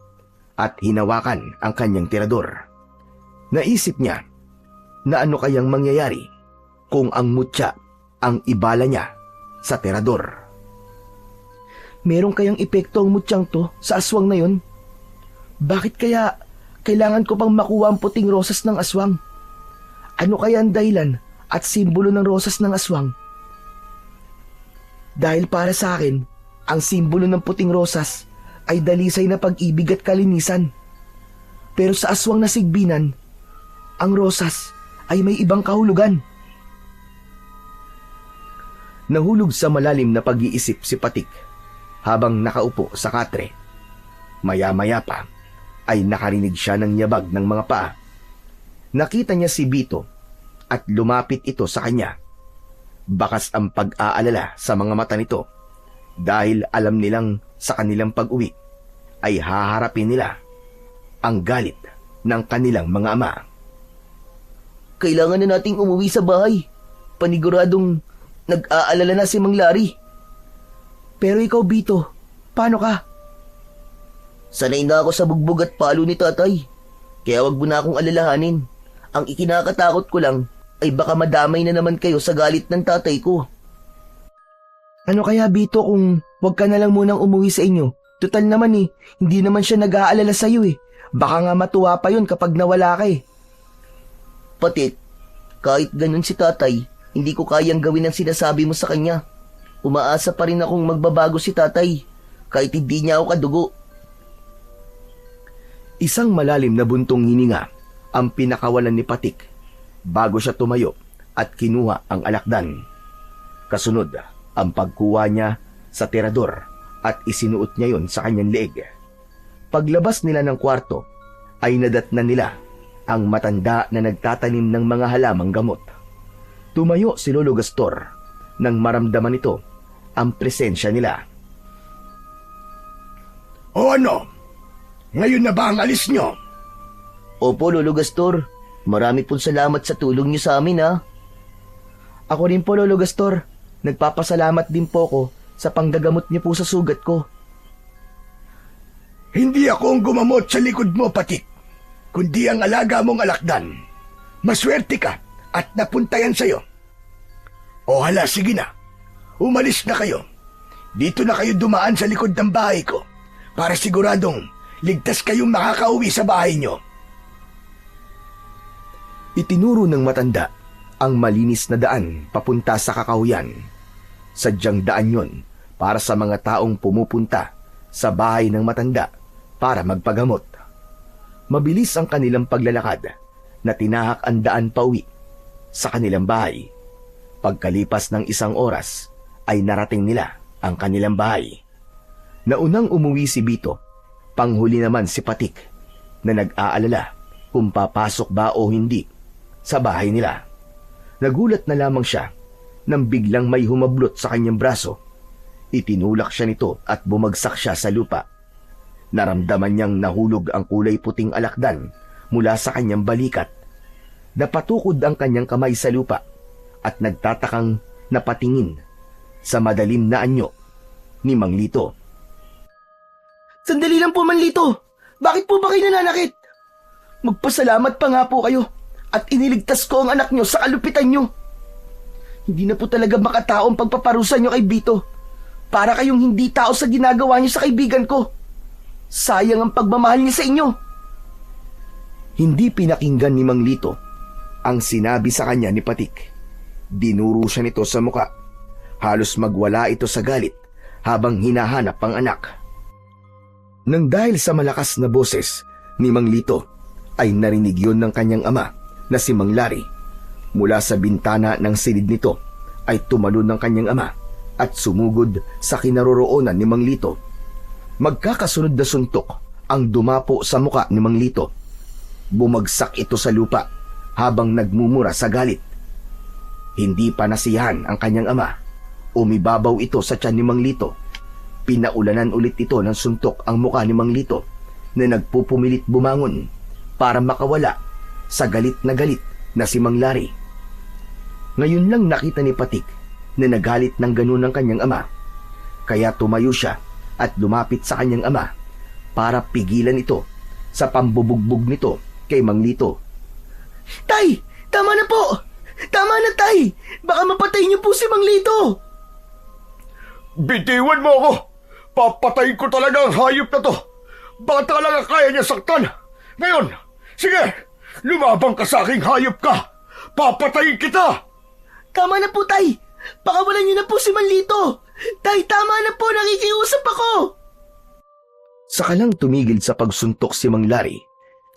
at hinawakan ang kanyang tirador. Naisip niya na ano kayang mangyayari kung ang mutya ang ibala niya sa tirador. Merong kayang epekto ang mutyang to sa aswang na yun? Bakit kaya kailangan ko pang makuha ang puting rosas ng aswang? Ano kaya ang dahilan at simbolo ng rosas ng aswang? Dahil para sa akin, ang simbolo ng puting rosas ay dalisay na pag-ibig at kalinisan. Pero sa aswang na sigbinan, ang rosas ay may ibang kahulugan. Nahulog sa malalim na pag-iisip si Patik habang nakaupo sa katre. Maya-maya pa ay nakarinig siya ng yabag ng mga paa. Nakita niya si Bito at lumapit ito sa kanya. Bakas ang pag-aalala sa mga mata nito dahil alam nilang sa kanilang pag-uwi ay haharapin nila ang galit ng kanilang mga ama. Kailangan na nating umuwi sa bahay. Paniguradong nag-aalala na si Mang Larry. Pero ikaw, Bito, paano ka? Sanay na ako sa bugbog at palo ni tatay. Kaya wag mo na akong alalahanin. Ang ikinakatakot ko lang ay baka madamay na naman kayo sa galit ng tatay ko. Ano kaya, Bito, kung wag ka na lang munang umuwi sa inyo? Total naman hindi naman siya nag-aalala sa'yo Baka nga matuwa pa yun kapag nawala ka Patik, kahit ganun si tatay, hindi ko kayang gawin ang sinasabi mo sa kanya. Umaasa pa rin akong magbabago si tatay, kahit hindi niya ako kadugo. Isang malalim na buntong hininga ang pinakawalan ni Patik bago siya tumayo at kinuha ang alakdan. Kasunod ang pagkuha niya sa tirador at isinuot niya yon sa kanyang leeg. Paglabas nila ng kwarto ay nadatnan nila ang matanda na nagtatanim ng mga halamang gamot. Tumayo si Lolo Gastor nang maramdaman nito ang presensya nila. O ano? Ngayon na ba ang alis nyo? Opo, Lolo Gastor. Marami pong salamat sa tulong niyo sa amin, ha? Ako rin po, Lolo Gastor. Nagpapasalamat din po ko sa panggagamot niyo po sa sugat ko. Hindi ako ang gumamot sa likod mo, Patik, kundi ang alaga mong alakdan. Maswerte ka at napunta yan sa'yo. O hala, sige na. Umalis na kayo. Dito na kayo dumaan sa likod ng bahay ko para siguradong ligtas kayong makakauwi sa bahay nyo. Itinuro ng matanda ang malinis na daan papunta sa kakahuyan. Sadyang daan yon para sa mga taong pumupunta sa bahay ng matanda para magpagamot. Mabilis ang kanilang paglalakad na tinahak ang daan pauwi sa kanilang bahay. Pagkalipas ng isang oras ay narating nila ang kanilang bahay. Naunang umuwi si Bito, panghuli naman si Patik na nag-aalala kung papasok ba o hindi sa bahay nila. Nagulat na lamang siya nang biglang may humablot sa kanyang braso. Itinulak siya nito at bumagsak siya sa lupa. Naramdaman niyang nahulog ang kulay puting alakdan mula sa kanyang balikat. Napatukod ang kanyang kamay sa lupa at nagtatakang napatingin sa madalim na anyo ni Mang Lito. Sandali lang po, Mang Lito. Bakit po ba kayo nananakit? Magpasalamat pa nga po kayo at iniligtas ko ang anak nyo sa kalupitan nyo. Hindi na po talaga makatao ang pagpaparusa nyo kay Bito. Para kayong hindi tao sa ginagawa nyo sa kaibigan ko. Sayang ang pagmamahal niya sa inyo. Hindi pinakinggan ni Mang Lito ang sinabi sa kanya ni Patik. Dinuro siya nito sa muka. Halos magwala ito sa galit habang hinahanap ang anak. Nang dahil sa malakas na boses ni Mang Lito, ay narinig yun ng kanyang ama na si Mang Larry. Mula sa bintana ng silid nito ay tumalon ng kanyang ama at sumugod sa kinaroroonan ni Mang Lito. Magkakasunod na suntok ang dumapo sa muka ni Mang Lito. Bumagsak ito sa lupa habang nagmumura sa galit. Hindi pa nasiyahan ang kanyang ama. Umibabaw ito sa tiyan ni Mang Lito. Pinaulanan ulit ito ng suntok ang muka ni Mang Lito na nagpupumilit bumangon para makawala sa galit na si Mang Lari. Ngayon lang nakita ni Patik na nagalit ng ganun ang kanyang ama. Kaya tumayo siya at lumapit sa kanyang ama para pigilan ito sa pambubugbog nito kay Mang Lito. Tay! Tama na po! Tama na, Tay! Baka mapatay niyo po si Mang Lito! Bitiwan mo ako! Papatayin ko talaga ang hayop na to! Baka talaga kaya niya saktan! Ngayon, sige! Lumabang ka sa aking hayop ka! Papatayin kita! Tama na po, Tay! Pakawalan niyo na po si Mang Lito! Tay, tama na po! Nakikiusap ako! Saka lang tumigil sa pagsuntok si Mang Lari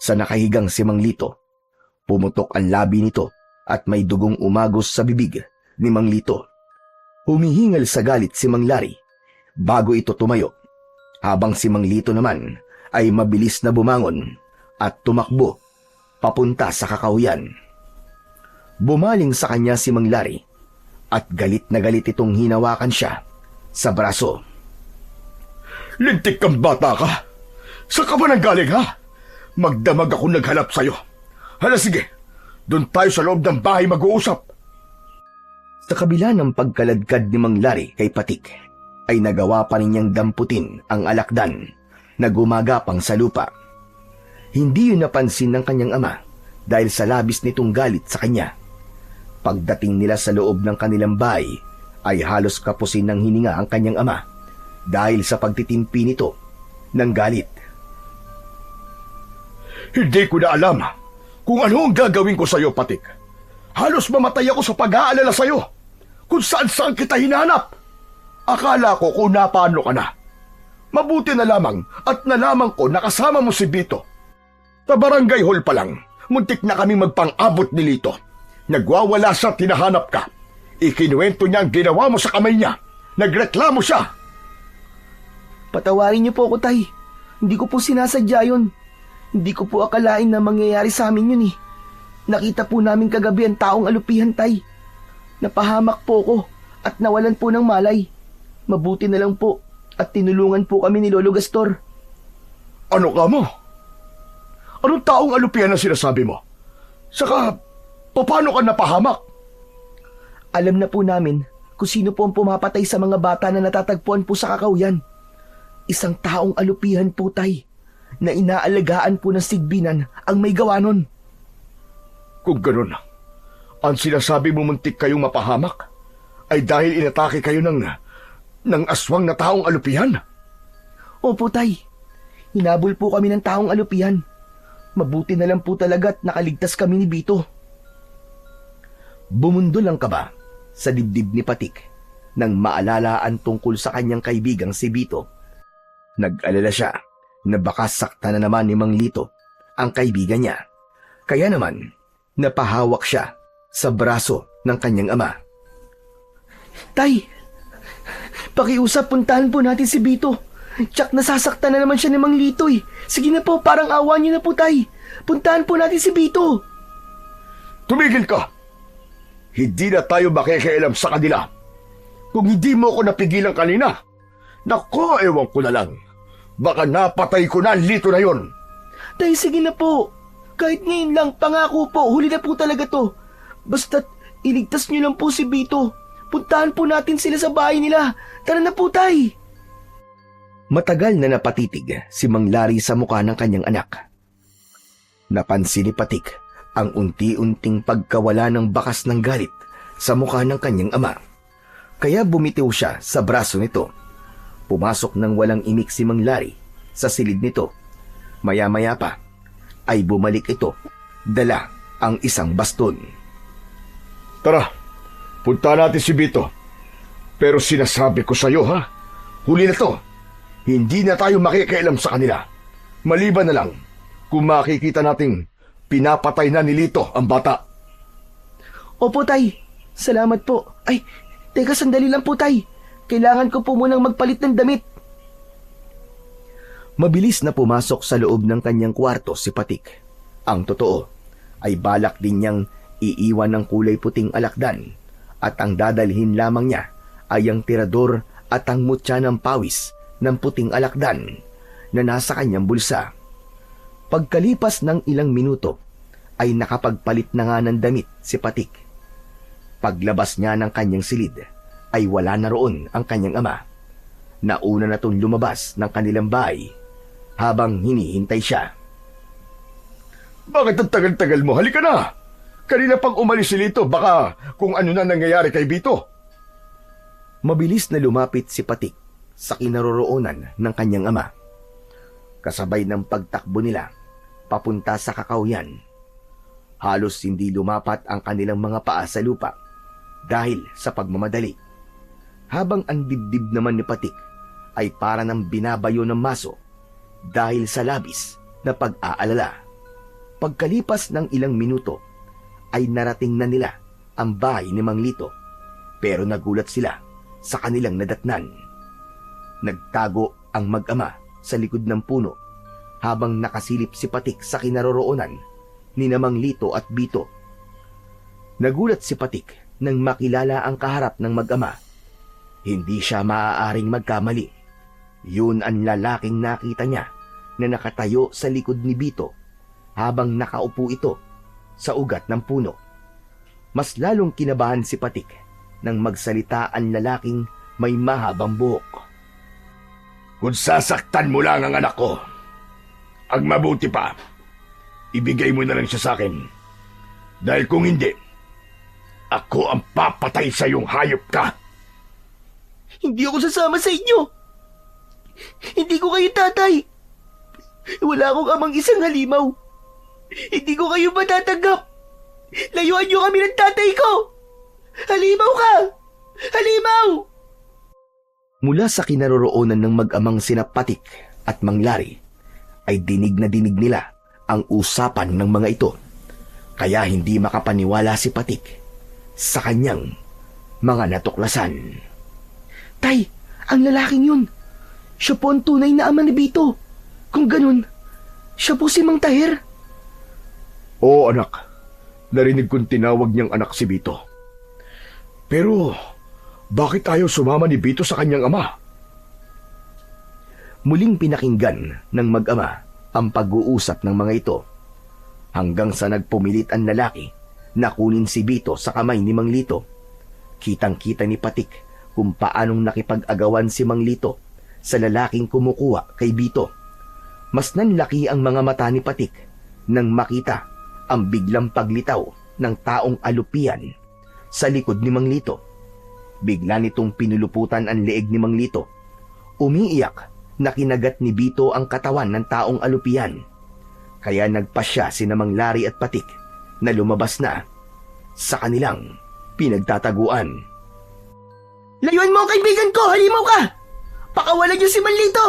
sa nakahigang si Mang Lito. Pumutok ang labi nito at may dugong umagos sa bibig ni Mang Lito. Humihingal sa galit si Mang Lari bago ito tumayo, habang si Mang Lito naman ay mabilis na bumangon at tumakbo papunta sa kakahuyan. Bumaling sa kanya si Mang Lari at galit na galit itong hinawakan siya sa braso. Lintik kang bata ka! Saan ka ba nanggaling, ha? Magdamag ako naghanap sa'yo. Hala, sige, doon tayo sa loob ng bahay mag-uusap. Sa kabila ng pagkaladkad ni Mang Lari kay Patik, ay nagawa pa rin niyang damputin ang alakdan na gumagapang sa lupa. Hindi yun napansin ng kanyang ama dahil sa labis nitong galit sa kanya. Pagdating nila sa loob ng kanilang bahay, ay halos kapusin ng hininga ang kanyang ama dahil sa pagtitimpi nito ng galit. Hindi ko na alam kung ano ang gagawin ko sa'yo, Patik. Halos mamatay ako sa pag-aalala sa'yo kung saan-saan kita hinanap. Akala ko kung napano ka na. Mabuti na lamang at nalaman ko nakasama mo si Bito. Sa barangay hall pa lang, muntik na kami magpang-abot ni Lito. Nagwawala siya, tinahanap ka. Ikinuwento niya ang ginawa mo sa kamay niya. Nagreklamo siya. Patawarin niyo po ako, Tay. Hindi ko po sinasadya yun. Hindi ko po akalain na mangyayari sa amin yun eh. Nakita po namin kagabi ang taong alupihan, Tay. Napahamak po ko at nawalan po ng malay. Mabuti na lang po at tinulungan po kami ni Lolo Gastor. Ano ka mo? Anong taong alupihan ang sinasabi mo? Saka, paano ka napahamak? Alam na po namin kung sino po ang pumapatay sa mga bata na natatagpuan po sa kakahuyan. Isang taong alupihan po, Tay, na inaalagaan po ng sigbinan ang may gawa nun. Kung ganun, ang sinasabi mo muntik kayong mapahamak ay dahil inatake kayo ng aswang na taong alupihan? Opo, Tay. Hinabol po kami ng taong alupihan. Mabuti na lang po talaga at nakaligtas kami ni Bito. Bumundol ang kaba sa dibdib ni Patik nang maalala ang tungkol sa kanyang kaibigang si Bito. Nag-alala siya na baka sakta na naman ni Mang Lito ang kaibigan niya. Kaya naman, napahawak siya sa braso ng kanyang ama. Tay, pakiusap, puntahan po natin si Bito. Tsak nasasaktan na naman siya ni Mang Lito eh. Sige na po, parang awa niyo na po, Tay. Puntahan po natin si Bito. Tumigil ka! Hindi na tayo makikialam sa kanila. Kung hindi mo ako napigilan kanina, naku, ewan ko na lang. Baka napatay ko na ang Lito na yon. Tay, sige na po. Kahit ngayon lang, pangako po, huli na po talaga to. Basta't iligtas niyo lang po si Bito. Puntahan po natin sila sa bahay nila. Tara na po, Tay. Matagal na napatitig si Mang Lari sa mukha ng kanyang anak. Napansin ni Patik ang unti-unting pagkawala ng bakas ng galit sa mukha ng kanyang ama. Kaya bumitiw siya sa braso nito. Pumasok ng walang imik si Mang Lari sa silid nito. Maya-maya pa ay bumalik ito, dala ang isang baston. Tara, punta natin si Bito. Pero sinasabi ko sa'yo, ha? Huli na to. Hindi na tayo makikialam sa kanila. Maliban na lang kung makikita nating pinapatay na ni Lito ang bata. Opo, Tay. Salamat po. Ay, teka, sandali lang po, Tay. Kailangan ko po munang magpalit ng damit. Mabilis na pumasok sa loob ng kanyang kwarto si Patik. Ang totoo ay balak din niyang iiwan ng kulay puting alakdan at ang dadalhin lamang niya ay ang tirador at ang mutya ng pawis ng puting alakdan na nasa kanyang bulsa. Pagkalipas ng ilang minuto ay nakapagpalit na nga ng damit si Patik. Paglabas niya ng kanyang silid ay wala na roon ang kanyang ama. Nauna na itong lumabas ng kanilang bahay habang hinihintay siya. Bakit ang tagal-tagal mo? Halika na! Kanina pang umalis si Lito, baka kung ano na nangyayari kay Bito. Mabilis na lumapit si Patik sa kinaroroonan ng kanyang ama. Kasabay ng pagtakbo nila papunta sa kakawyan. Halos hindi lumapat ang kanilang mga paa sa lupa dahil sa pagmamadali. Habang ang dibdib naman ni Patik ay para ng binabayo ng maso dahil sa labis na pag-aalala. Pagkalipas ng ilang minuto ay narating na nila ang bahay ni Mang Lito, pero nagulat sila sa kanilang nadatnan. Nagtago ang mag-ama sa likod ng puno habang nakasilip si Patik sa kinaroroonan ni Mang Lito at Bito. Nagulat si Patik nang makilala ang kaharap ng mag-ama. Hindi siya maaaring magkamali. Yun ang lalaking nakita niya na nakatayo sa likod ni Bito habang nakaupo ito sa ugat ng puno. Mas lalong kinabahan si Patik nang magsalita ang lalaking may mahabang buhok. Kung sasaktan mo lang ang anak ko, ang mabuti pa, ibigay mo na lang siya sa akin. Dahil kung hindi, ako ang papatay sa iyong hayop ka. Hindi ako sasama sa inyo. Hindi ko kayo tatay. Wala akong amang isang halimaw. Hindi ko kayo matatanggap. Layuan niyo kami ng tatay ko. Halimaw ka! Halimaw! Mula sa kinaroroonan ng mag-amang sina Patik at Mang Lari ay dinig na dinig nila ang usapan ng mga ito. Kaya hindi makapaniwala si Patik sa kanyang mga natuklasan. Tay, ang lalaking yun. Siya po ang tunay na ama ni Bito. Kung ganun, siya po si Mang Tahir. Oo anak, narinig kong tinawag niyang anak si Bito. Pero bakit ayaw sumama ni Bito sa kanyang ama? Muling pinakinggan ng mag-ama ang pag-uusap ng mga ito hanggang sa nagpumilit ang lalaki na kunin si Bito sa kamay ni Mang Lito. Kitang-kita ni Patik kung paanong nakipag-agawan si Mang Lito sa lalaking kumukuha kay Bito. Mas nanlaki ang mga mata ni Patik nang makita ang biglang paglitaw ng taong alupian sa likod ni Mang Lito. Bigla nitong pinuluputan ang leeg ni Mang Lito. Umiiyak na kinagat ni Bito ang katawan ng taong alupian. Kaya nagpasya sina Mang Lari at Patik na lumabas na sa kanilang pinagtataguan. Layuan mo ang kaibigan ko! Halimaw ka! Pakawalan niyo si Manlito!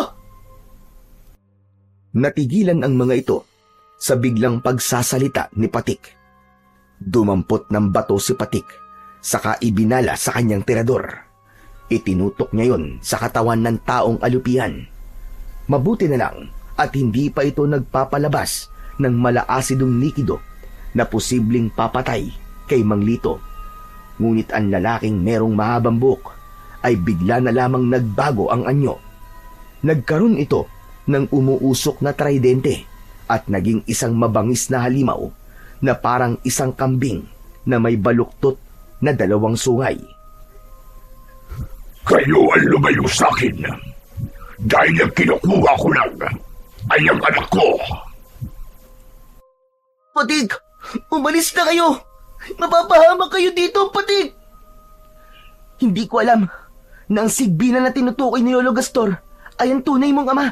Natigilan ang mga ito sa biglang pagsasalita ni Patik. Dumampot ng bato si Patik, saka ibinala sa kanyang tirador. Itinutok niya yon sa katawan ng taong alupian. Mabuti na lang at hindi pa ito nagpapalabas ng malaasidong likido na posibleng papatay kay Mang Lito. Ngunit ang lalaking merong mahabang buhok ay bigla na lamang nagbago ang anyo. Nagkaroon ito ng umuusok na tridente at naging isang mabangis na halimaw na parang isang kambing na may baluktot na 2 sungay. Kayo ang lumayo sa akin dahil ang kinukuha ko lang ay ang anak ko. Patig! Umalis na kayo! Mapapahamak kayo dito, Patig! Hindi ko alam na ang sigbina na tinutukoy ni Lolo Gastor ay ang tunay mong ama.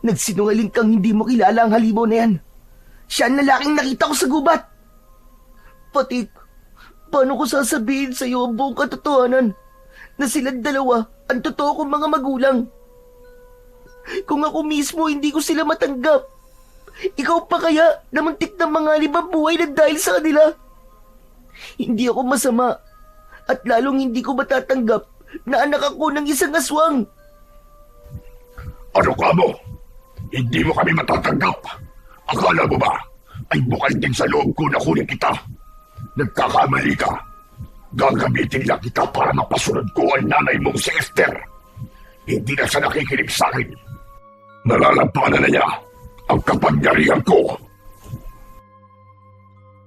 Nagsinungaling kang hindi mo kilala ang halimaw na yan. Siya ang lalaking nakita ko sa gubat. Patig, paano ko sasabihin sa iyo ang buong katotohanan na silang dalawa ang totoo kong mga magulang? Kung ako mismo hindi ko sila matanggap, ikaw pa kaya na muntik ng mga libang buhay na dahil sa kanila? Hindi ako masama. At lalong hindi ko matatanggap na anak ako ng isang aswang. Ano ka mo? Hindi mo kami matatanggap. Akala mo ba ay bukal din sa loob ko na kunin kita? Nagkakamali ka. Gagamitin lang kita para mapasunod ko ang nanay mong si Esther. Hindi na siya nakikinig sa akin. Nalalampanan na niya ang kapangyarihan ko.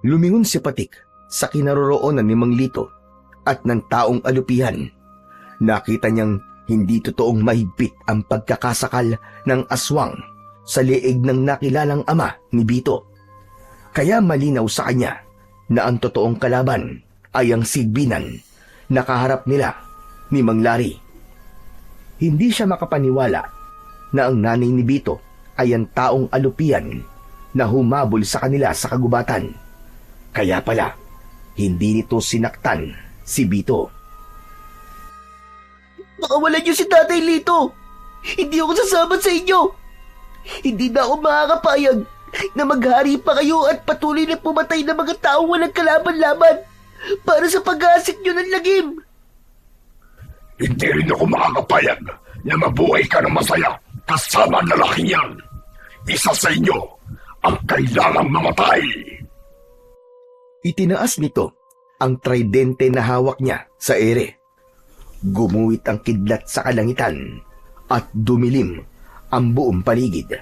Lumingon si Patik sa kinaroroonan ni Mang Lito at ng taong alupihan. Nakita niyang hindi totoong mahigpit ang pagkakasakal ng aswang sa leeg ng nakilalang ama ni Bito. Kaya malinaw sa kanya na ang totoong kalaban ay ang sigbinan na kaharap nila ni Mang Lari. Hindi siya makapaniwala na ang nanay ni Bito ay ang taong alupian na humabol sa kanila sa kagubatan. Kaya pala, hindi nito sinaktan si Bito. Pakawalan niyo si Tatay Lito. Hindi ako sasama sa inyo. Hindi na ako makakapayag na maghari pa kayo at patuloy na pumatay ng mga taong walang kalaban-laban para sa pag-aasik niyo ng lagim. Hindi rin ako makakapayag na mabuhay ka ng masaya kasama ang lalaking yan. Isa sa inyo ang kailangang mamatay. Itinaas nito ang tridente na hawak niya sa ere. Gumuhit ang kidlat sa kalangitan at dumilim ang buong paligid.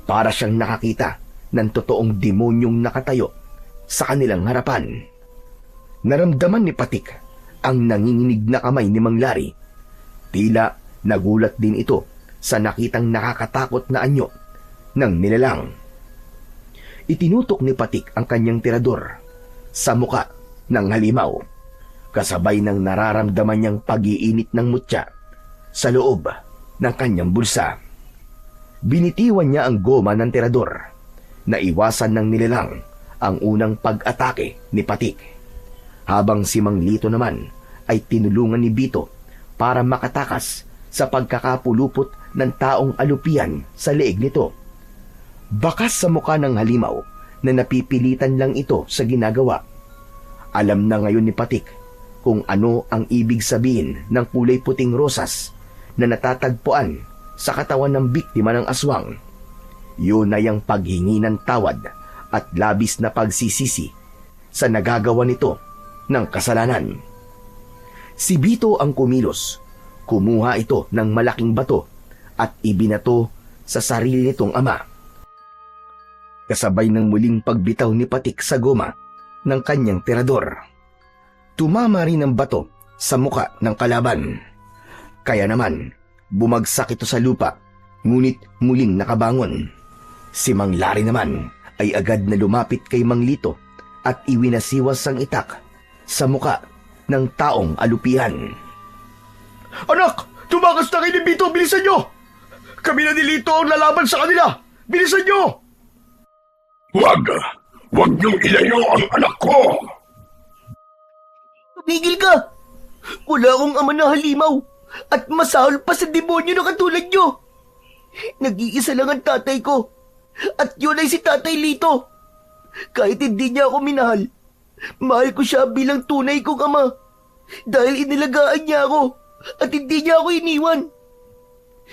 Para siyang nakakita ng totoong demonyong nakatayo sa kanilang harapan. Naramdaman ni Patik ang nanginginig na kamay ni Mang Lari. Tila nagulat din ito sa nakitang nakakatakot na anyo ng nilalang. Itinutok ni Patik ang kanyang tirador sa muka ng halimaw, kasabay ng nararamdaman niyang pag-iinit ng mutya sa loob ng kanyang bulsa. Binitiwan niya ang goma ng tirador. Naiwasan ng nilalang ang unang pag-atake ni Patik. Habang si Mang Lito naman ay tinulungan ni Bito para makatakas sa pagkakapulupot ng taong alupian sa leeg nito. Bakas sa muka ng halimaw na napipilitan lang ito sa ginagawa. Alam na ngayon ni Patik kung ano ang ibig sabihin ng kulay puting rosas na natatagpuan sa katawan ng biktima ng aswang. Yun ay ang paghingi ng tawad at labis na pagsisisi sa nagagawa nito ng kasalanan. Si Bito ang kumilos. Kumuha ito ng malaking bato at ibinato sa sarili nitong ama. Kasabay ng muling pagbitaw ni Patik sa goma ng kanyang tirador. Tumama rin ang bato sa muka ng kalaban. Kaya naman, bumagsak ito sa lupa, ngunit muling nakabangon. Si Mang Lari naman ay agad na lumapit kay Mang Lito at iwinasiwas ang itak sa muka ng taong alupihan. Anak! Tumakas na kayo ni Bito! Bilisan nyo! Kami na ni Lito ang lalaban sa kanila! Bilisan nyo! Wag! Wag niyong ilayo ang anak ko! Tumigil ka! Wala akong ama na halimaw at masahol pa sa demonyo na katulad nyo. Nag-iisa lang ang tatay ko at yun ay si Tatay Lito. Kahit hindi niya ako minahal, mahal ko siya bilang tunay kong ama dahil inilagaan niya ako at hindi niya ako iniwan.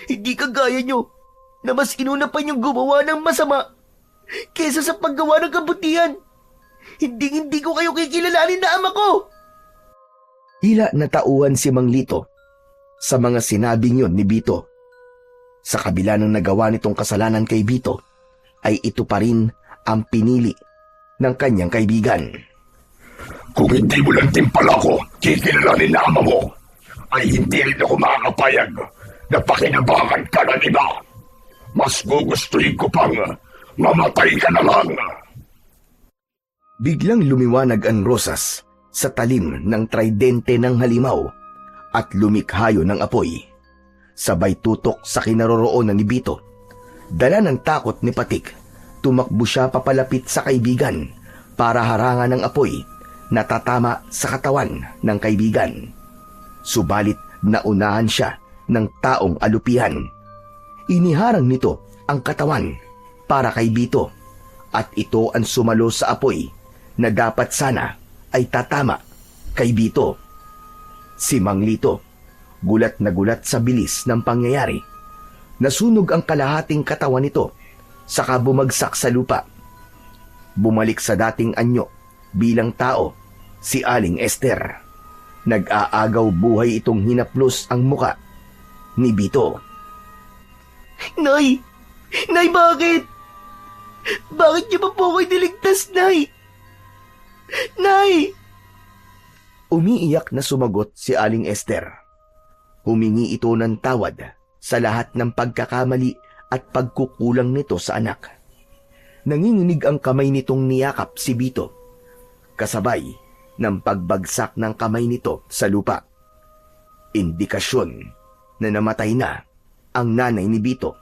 Hindi kagaya nyo na mas inuna pa niyong gumawa ng masama kesa sa paggawa ng kabutihan. Hindi ko kayo kikilalanin na ama ko. Tila natauhan si Mang Lito sa mga sinabing yun ni Bito. Sa kabila ng nagawa nitong kasalanan kay Bito, ay ito pa rin ang pinili ng kanyang kaibigan. Kung hindi mo lang timpala ko, kikilalanin na ama mo, ay hindi rin ako makakapayag na pakinabangan ka ng iba. Mas gugustuhin ko pang mamatay ka na lang. Biglang lumiwanag ang rosas sa talim ng tridente ng halimaw at lumikhayo ng apoy. Sabay tutok sa kinaroroonan ni Bito. Dala ng takot ni Patik, tumakbo siya papalapit sa kaibigan para harangan ng apoy na tatama sa katawan ng kaibigan. Subalit naunahan siya ng taong alupihan. Iniharang nito ang katawan para kay Bito at ito ang sumalo sa apoy na dapat sana ay tatama kay Bito. Si Mang Lito, gulat na gulat sa bilis ng pangyayari. Nasunog ang kalahating katawan nito, saka bumagsak sa lupa. Bumalik sa dating anyo bilang tao si Aling Esther. Nag-aagaw buhay itong hinaplos ang muka ni Bito. Nay! Nay, bakit? Bakit niyo ba po ako'y niligtas, Nay? Nay! Umiiyak na sumagot si Aling Esther. Humingi ito ng tawad sa lahat ng pagkakamali at pagkukulang nito sa anak. Nanginginig ang kamay nitong niyakap si Bito, kasabay ng pagbagsak ng kamay nito sa lupa. Indikasyon na namatay na ang nanay ni Bito.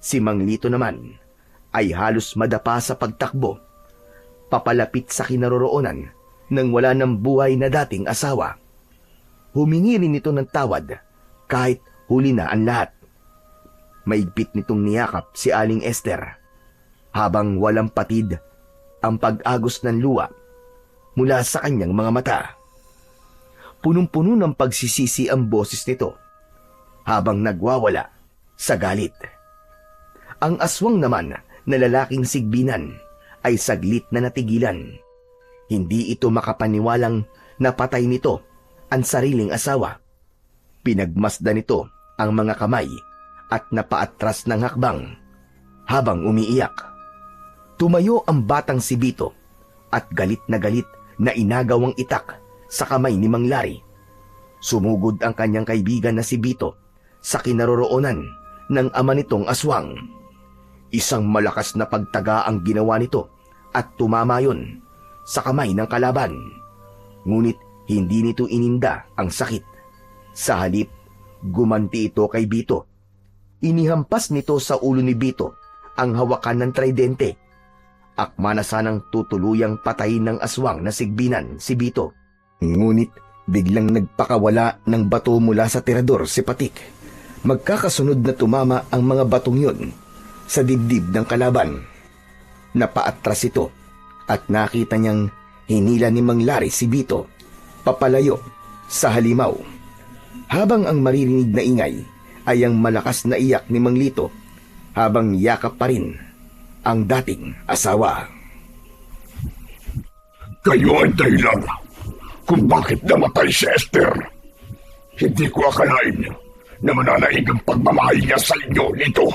Si Mang Lito naman ay halos madapa sa pagtakbo, papalapit sa kinaroroonan ng wala ng buhay na dating asawa. Humingi rin ito ng tawad kahit huli na ang lahat. Maigpit nitong niyakap si Aling Esther habang walang patid ang pag-agos ng luha mula sa kanyang mga mata. Punong-puno ng pagsisisi ang boses nito habang nagwawala sa galit. Ang aswang naman na lalaking sigbinan ay saglit na natigilan. Hindi ito makapaniwalang napatay nito ang sariling asawa. Pinagmasdan nito ang mga kamay at napaatras ng hakbang habang umiiyak. Tumayo ang batang si Bito at galit na inagaw ang itak sa kamay ni Mang Lari. Sumugod ang kanyang kaibigan na si Bito sa kinaroroonan ng ama nitong aswang. Isang malakas na pagtaga ang ginawa nito at tumama yun sa kamay ng kalaban. Ngunit hindi nito ininda ang sakit. Sa halip, gumanti ito kay Bito. Inihampas nito sa ulo ni Bito ang hawakan ng tridente. Akma na sanang tutuluyang patayin ng aswang na sigbinan si Bito. Ngunit biglang nagpakawala ng bato mula sa tirador si Patik. Magkakasunod na tumama ang mga batong yun sa dibdib ng kalaban. Napaatras ito at nakita niyang hinila ni Mang Lari si Bito papalayo sa halimaw. Habang ang maririnig na ingay ay ang malakas na iyak ni Mang Lito habang yakap pa rin ang dating asawa. Kayo ang dahilan kung bakit namatay si Esther. Hindi ko akalain na mananaig ang pagmamahal niya sa inyo nito.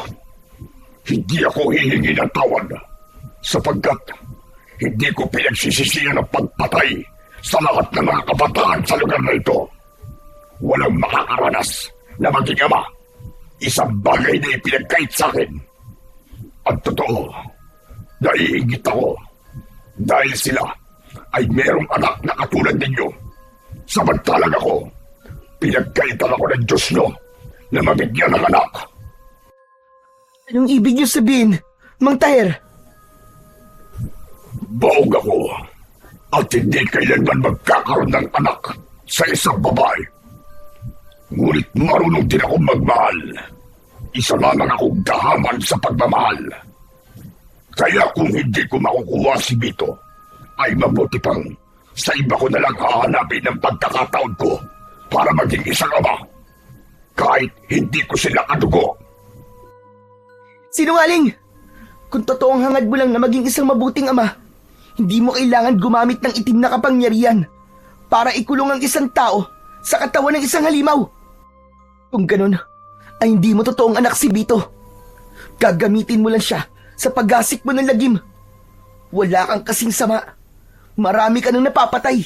Hindi ako hihingi ng tawad sapagkat hindi ko pinagsisisihan ang pagpatay sa lahat ng mga kabataan sa lugar na ito. Walang makakaranas na maging ama. Isang bagay na ipinagkait sa akin. Ang totoo, naiingit ako dahil sila ay merong anak na katulad ninyo. Samantalang ako, pinagkaitan ako ng Diyos nyo na mabigyan ng anak. Anong ibig niyo sabihin, Mang Taher? Baog ako at hindi kailanman magkakaroon ng anak sa isang babae. Ngunit marunong din akong magmahal. Isa lamang akong gahaman sa pagmamahal. Kaya kung hindi ko makukuha si Bito, ay mabuti pang sa iba ko na lang hahanapin ng pagkakataon ko para maging isang ama. Kahit hindi ko sila kadugo. Sinungaling! Kung totoong hangad mo lang na maging isang mabuting ama, hindi mo kailangan gumamit ng itim na kapangyarihan para ikulong ang isang tao sa katawan ng isang halimaw. Kung ganun, ay hindi mo totoong anak si Bito. Gagamitin mo lang siya sa paggasik mo ng lagim. Wala kang kasing sama. Marami ka nang napapatay.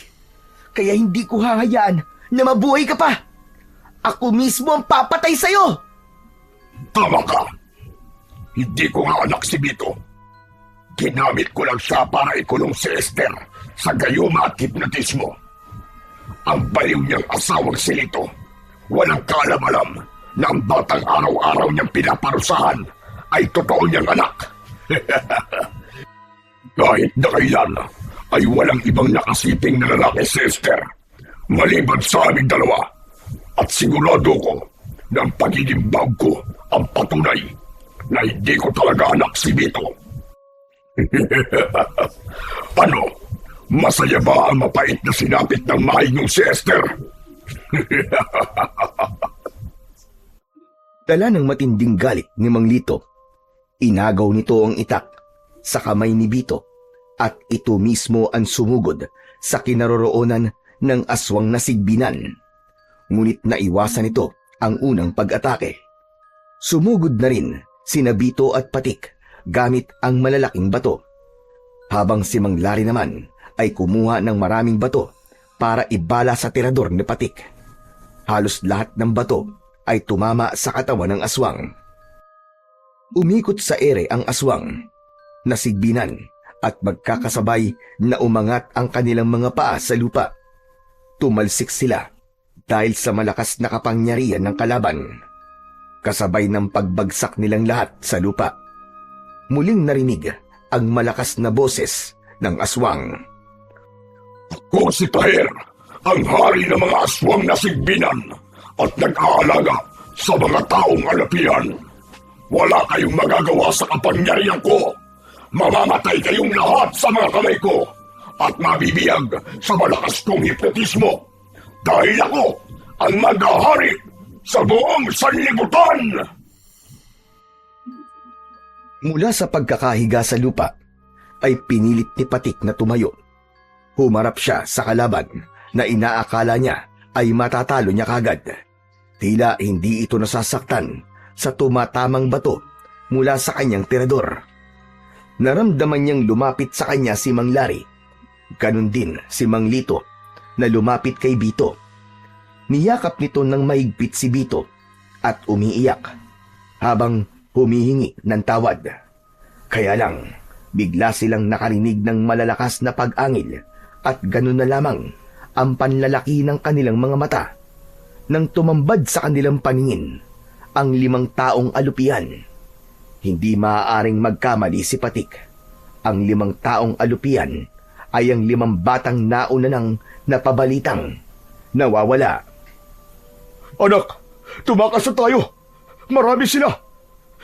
Kaya hindi ko hahayaan na mabuhay ka pa. Ako mismo ang papatay sa'yo! Tama ka. Hindi ko nga anak si Bito. Ginamit ko lang siya para ikulong si Esther sa gayuma at hipnotismo. Ang baliw niyang asawang si Lito, walang kaalam-alam na ang batang araw-araw niyang pinaparusahan ay totoo niyang anak. Kahit na kailan ay walang ibang nakasiping na lalaki si Esther maliban sa aming dalawa. At sigurado ko na ang pagiging bawg ko ang patunay na hindi ko talaga anak si Bito. Ano? Masaya ba ang mapait na sinapit ng mahigong si Esther? Dala ng matinding galit ni Mang Lito. Inagaw nito ang itak sa kamay ni Bito at ito mismo ang sumugod sa kinaroroonan ng aswang na sigbinan. Ngunit naiwasan nito ang unang pag-atake. Sumugod na rin sina Bito at Patik gamit ang malalaking bato. Habang si Mang Lari naman ay kumuha ng maraming bato para ibala sa tirador ni Patik. Halos lahat ng bato ay tumama sa katawan ng aswang. Umikot sa ere ang aswang, nasigbinan at magkakasabay na umangat ang kanilang mga paa sa lupa. Tumalsik sila dahil sa malakas na kapangyarihan ng kalaban. Kasabay ng pagbagsak nilang lahat sa lupa. Muling narinig ang malakas na boses ng aswang. Ako si Taher, ang hari ng mga aswang na sigbinan at nag-aalaga sa mga taong alapihan. Wala kayong magagawa sa kapangyarihan ko. Mamamatay kayong lahat sa mga kamay ko at mabibiyag sa malakas kong hipnotismo dahil ako ang mag-ahari sa buong sanlibutan. Mula sa pagkakahiga sa lupa, ay pinilit ni Patik na tumayo. Humarap siya sa kalaban na inaakala niya ay matatalo niya kagad. Tila hindi ito nasasaktan sa tumatamang bato mula sa kanyang tirador. Naramdaman niyang lumapit sa kanya si Mang Lari. Ganon din si Mang Lito na lumapit kay Bito. Niyakap nito ng mahigpit si Bito at umiiyak habang humihingi ng tawad. Kaya lang, bigla silang nakarinig ng malalakas na pag-angil at ganun na lamang ang panlalaki ng kanilang mga mata. Nang tumambad sa kanilang paningin ang 5 taong alupian. Hindi maaaring magkamali si Patik. Ang 5 taong alupian ay ang 5 batang nauna nang napabalitang nawawala. Anak, tumakas na tayo. Marami sila.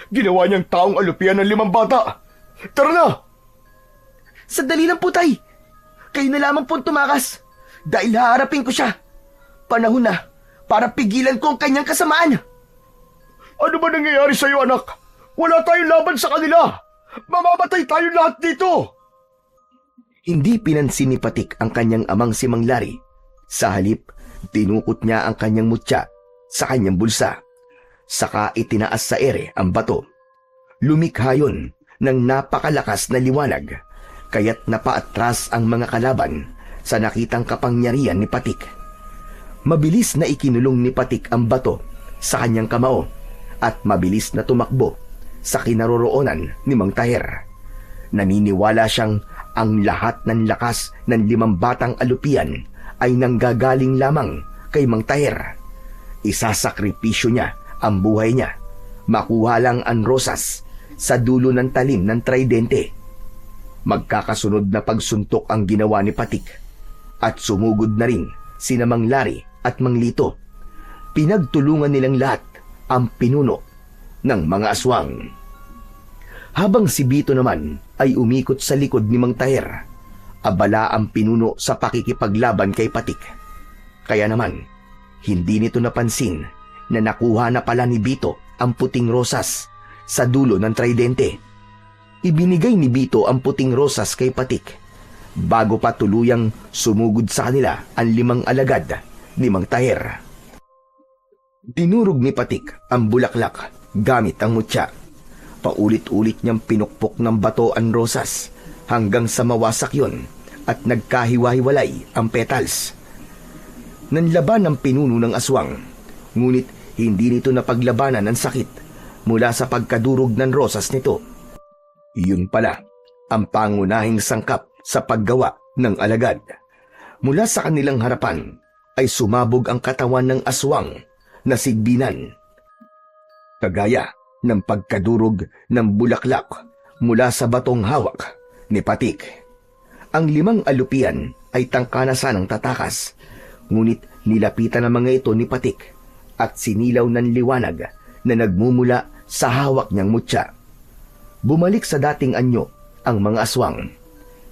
Ginawa niyang taong alupian ng 5 bata. Tara na! Sandali lang po, Tay. Kayo na lamang po tumakas dahil haharapin ko siya. Panahon na para pigilan ko ang kanyang kasamaan. Ano ba nangyayari sa iyo, anak? Wala tayong laban sa kanila. Mamamatay tayo lahat dito. Hindi pinansin ni Patik ang kanyang amang si Mang Lari. Sa halip, tinukot niya ang kanyang mutya sa kanyang bulsa. Saka itinaas sa ere ang bato. Lumikha yun ng napakalakas na liwanag, kaya't napaatras ang mga kalaban sa nakitang kapangyarihan ni Patik. Mabilis na ikinulong ni Patik ang bato sa kanyang kamao at mabilis na tumakbo sa kinaroroonan ni Mang Taher. Naniniwala siyang ang lahat ng lakas ng 5 batang alupian ay nanggagaling lamang kay Mang Taher. Isasakripisyo niya ang buhay niya, makuha lang ang rosas sa dulo ng talim ng tridente. Magkakasunod na pagsuntok ang ginawa ni Patik at sumugod na rin sina Mang Lari at Mang Lito. Pinagtulungan nilang lahat ang pinuno ng mga aswang. Habang si Bito naman ay umikot sa likod ni Mang Taher, abala ang pinuno sa pakikipaglaban kay Patik. Kaya naman, hindi nito napansin na nakuha na pala ni Bito ang puting rosas sa dulo ng tridente. Ibinigay ni Bito ang puting rosas kay Patik bago pa tuluyang sumugod sa kanila ang 5 alagad ni Mang Taher. Dinurog ni Patik ang bulaklak gamit ang mutya. Paulit-ulit niyang pinukpok ng bato ang rosas hanggang sa mawasak yon at nagkahiwa-hiwalay ang petals. Nanlaban ang pinuno ng aswang, ngunit hindi nito napaglabanan ng sakit mula sa pagkadurog ng rosas nito. Iyon pala ang pangunahing sangkap sa paggawa ng alagad. Mula sa kanilang harapan ay sumabog ang katawan ng aswang na sigbinan. Kagaya ng pagkadurog ng bulaklak mula sa batong hawak ni Patik. Ang 5 alupian ay tangka na sanang tatakas, ngunit nilapitan ng mga ito ni Patik at sinilaw ng liwanag na nagmumula sa hawak niyang mutya. Bumalik sa dating anyo ang mga aswang.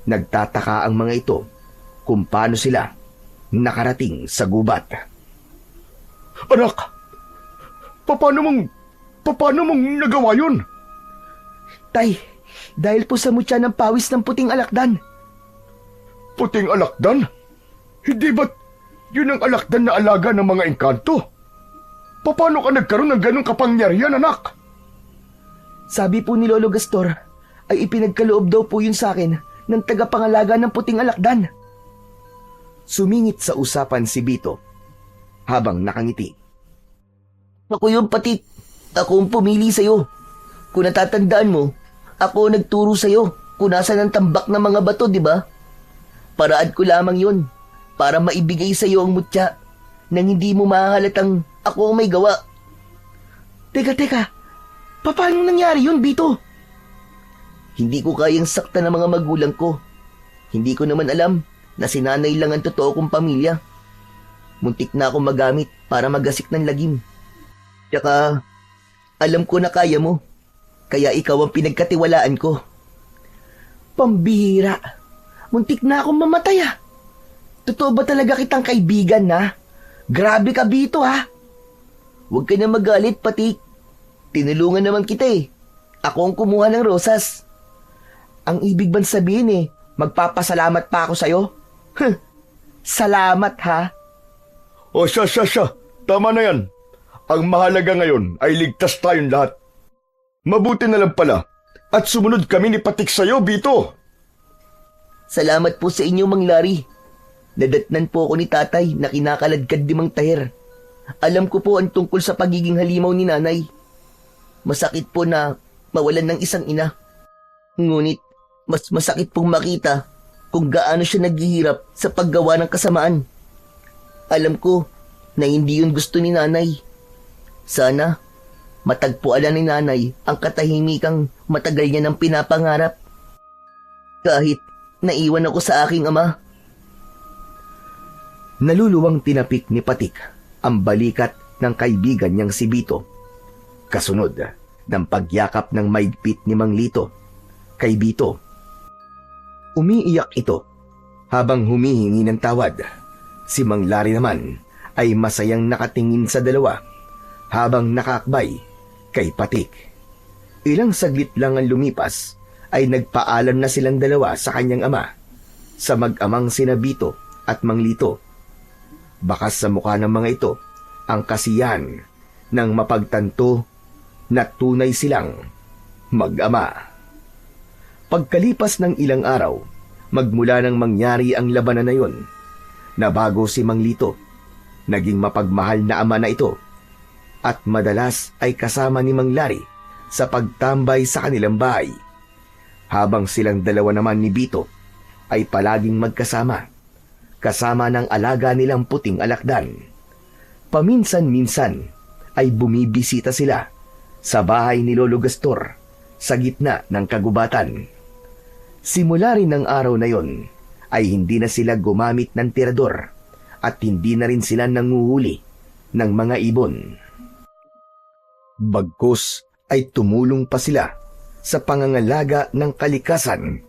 Nagtataka ang mga ito kung paano sila nakarating sa gubat. Anak, paano mong nagawa yun? Tay, dahil po sa mutya ng pawis ng puting alakdan. Puting alakdan? Hindi ba't yun ang alakdan na alaga ng mga engkanto? Paano ka nagkaroon ng ganong kapangyarihan, anak? Sabi po ni Lolo Gastor, ay ipinagkaloob daw po yun sa akin ng tagapangalaga ng puting alakdan. Sumingit sa usapan si Bito habang nakangiti. Ako yung Patik. Ako ang pumili sa'yo. Kung natatandaan mo, ako ang nagturo sa'yo kung nasan ang tambak ng mga bato, di ba? Paraan ko lamang yun para maibigay sa'yo ang mutya nang hindi mo mahahalatang ako ang may gawa. Teka, paano nangyari yun, Bito? Hindi ko kayang sakta ng mga magulang ko. Hindi ko naman alam na si nanay lang ang totoo kong pamilya. Muntik na akong magamit para magasik ng lagim. Tsaka, alam ko na kaya mo. Kaya ikaw ang pinagkatiwalaan ko. Pambihira. Muntik na akong mamatay ah. Totoo ba talaga kitang kaibigan na? Grabe ka, Bito ha. Huwag ka na magalit, Patik. Tinulungan naman kita eh. Ako ang kumuha ng rosas. Ang ibig bang sabihin magpapasalamat pa ako sa'yo? Salamat ha. O siya. Tama na yan. Ang mahalaga ngayon ay ligtas tayong lahat. Mabuti na lang pala at sumunod kami ni Patik sa'yo, Bito. Salamat po sa inyo, Mang Larry. Nadatnan po ako ni tatay na kinakaladkad ni Mang Taher. Alam ko po ang tungkol sa pagiging halimaw ni nanay. Masakit po na mawalan ng isang ina. Ngunit, mas masakit pong makita kung gaano siya naghihirap sa paggawa ng kasamaan. Alam ko na hindi yun gusto ni nanay. Sana, matagpuan ni nanay ang katahimikang matagal niya ng pinapangarap. Kahit naiwan ako sa aking ama. Naluluwang tinapik ni Patik ang balikat ng kaibigan niyang si Bito. Kasunod ng pagyakap ng maigpit ni Mang Lito kay Bito. Umiiyak ito habang humihingi ng tawad. Si Mang Larry naman ay masayang nakatingin sa dalawa habang nakakbay kay Patik. Ilang saglit lang ang lumipas ay nagpaalam na silang dalawa sa kanyang ama, sa mag-amang sina Bito at Mang Lito. Bakas sa mukha ng mga ito ang kasiyahan ng mapagtanto na tunay silang mag-ama. Pagkalipas ng ilang araw, magmula nang mangyari ang labanan na yon, nabago si Mang Lito. Naging mapagmahal na ama na ito at madalas ay kasama ni Mang Larry sa pagtambay sa kanilang bahay. Habang silang dalawa naman ni Bito ay palaging magkasama, kasama ng alaga nilang puting alakdan. Paminsan-minsan ay bumibisita sila sa bahay ni Lolo Gastor sa gitna ng kagubatan. Simula rin ng araw na yon ay hindi na sila gumamit ng tirador at hindi na rin sila nanguhuli ng mga ibon. Bagkus ay tumulong pa sila sa pangangalaga ng kalikasan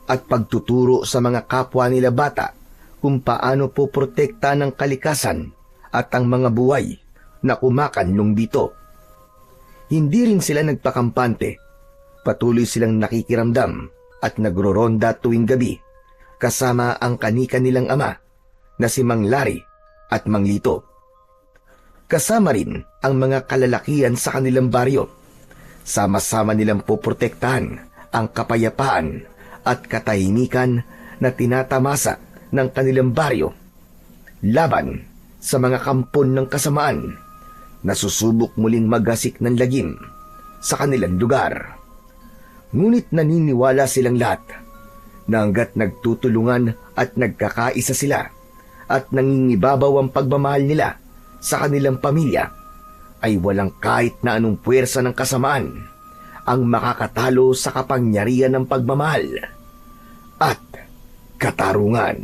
at pagtuturo sa mga kapwa nila bata kung paano po protekta ng kalikasan at ang mga buhay na kumakanlong dito. Hindi rin sila nagpakampante. Patuloy silang nakikiramdam at nagroronda tuwing gabi kasama ang kanika nilang ama na si Mang Larry at Mang Lito. Kasama rin ang mga kalalakihan sa kanilang baryo. Sama-sama nilang poprotektahan ang kapayapaan at katahimikan na tinatamasa ng kanilang baryo laban sa mga kampon ng kasamaan na susubok muling magasik ng lagim sa kanilang lugar. Ngunit naniniwala silang lahat na hanggat nagtutulungan at nagkakaisa sila at nangingibabaw ang pagmamahal nila sa kanilang pamilya, ay walang kahit na anong puwersa ng kasamaan ang makakatalo sa kapangyarihan ng pagmamahal at katarungan.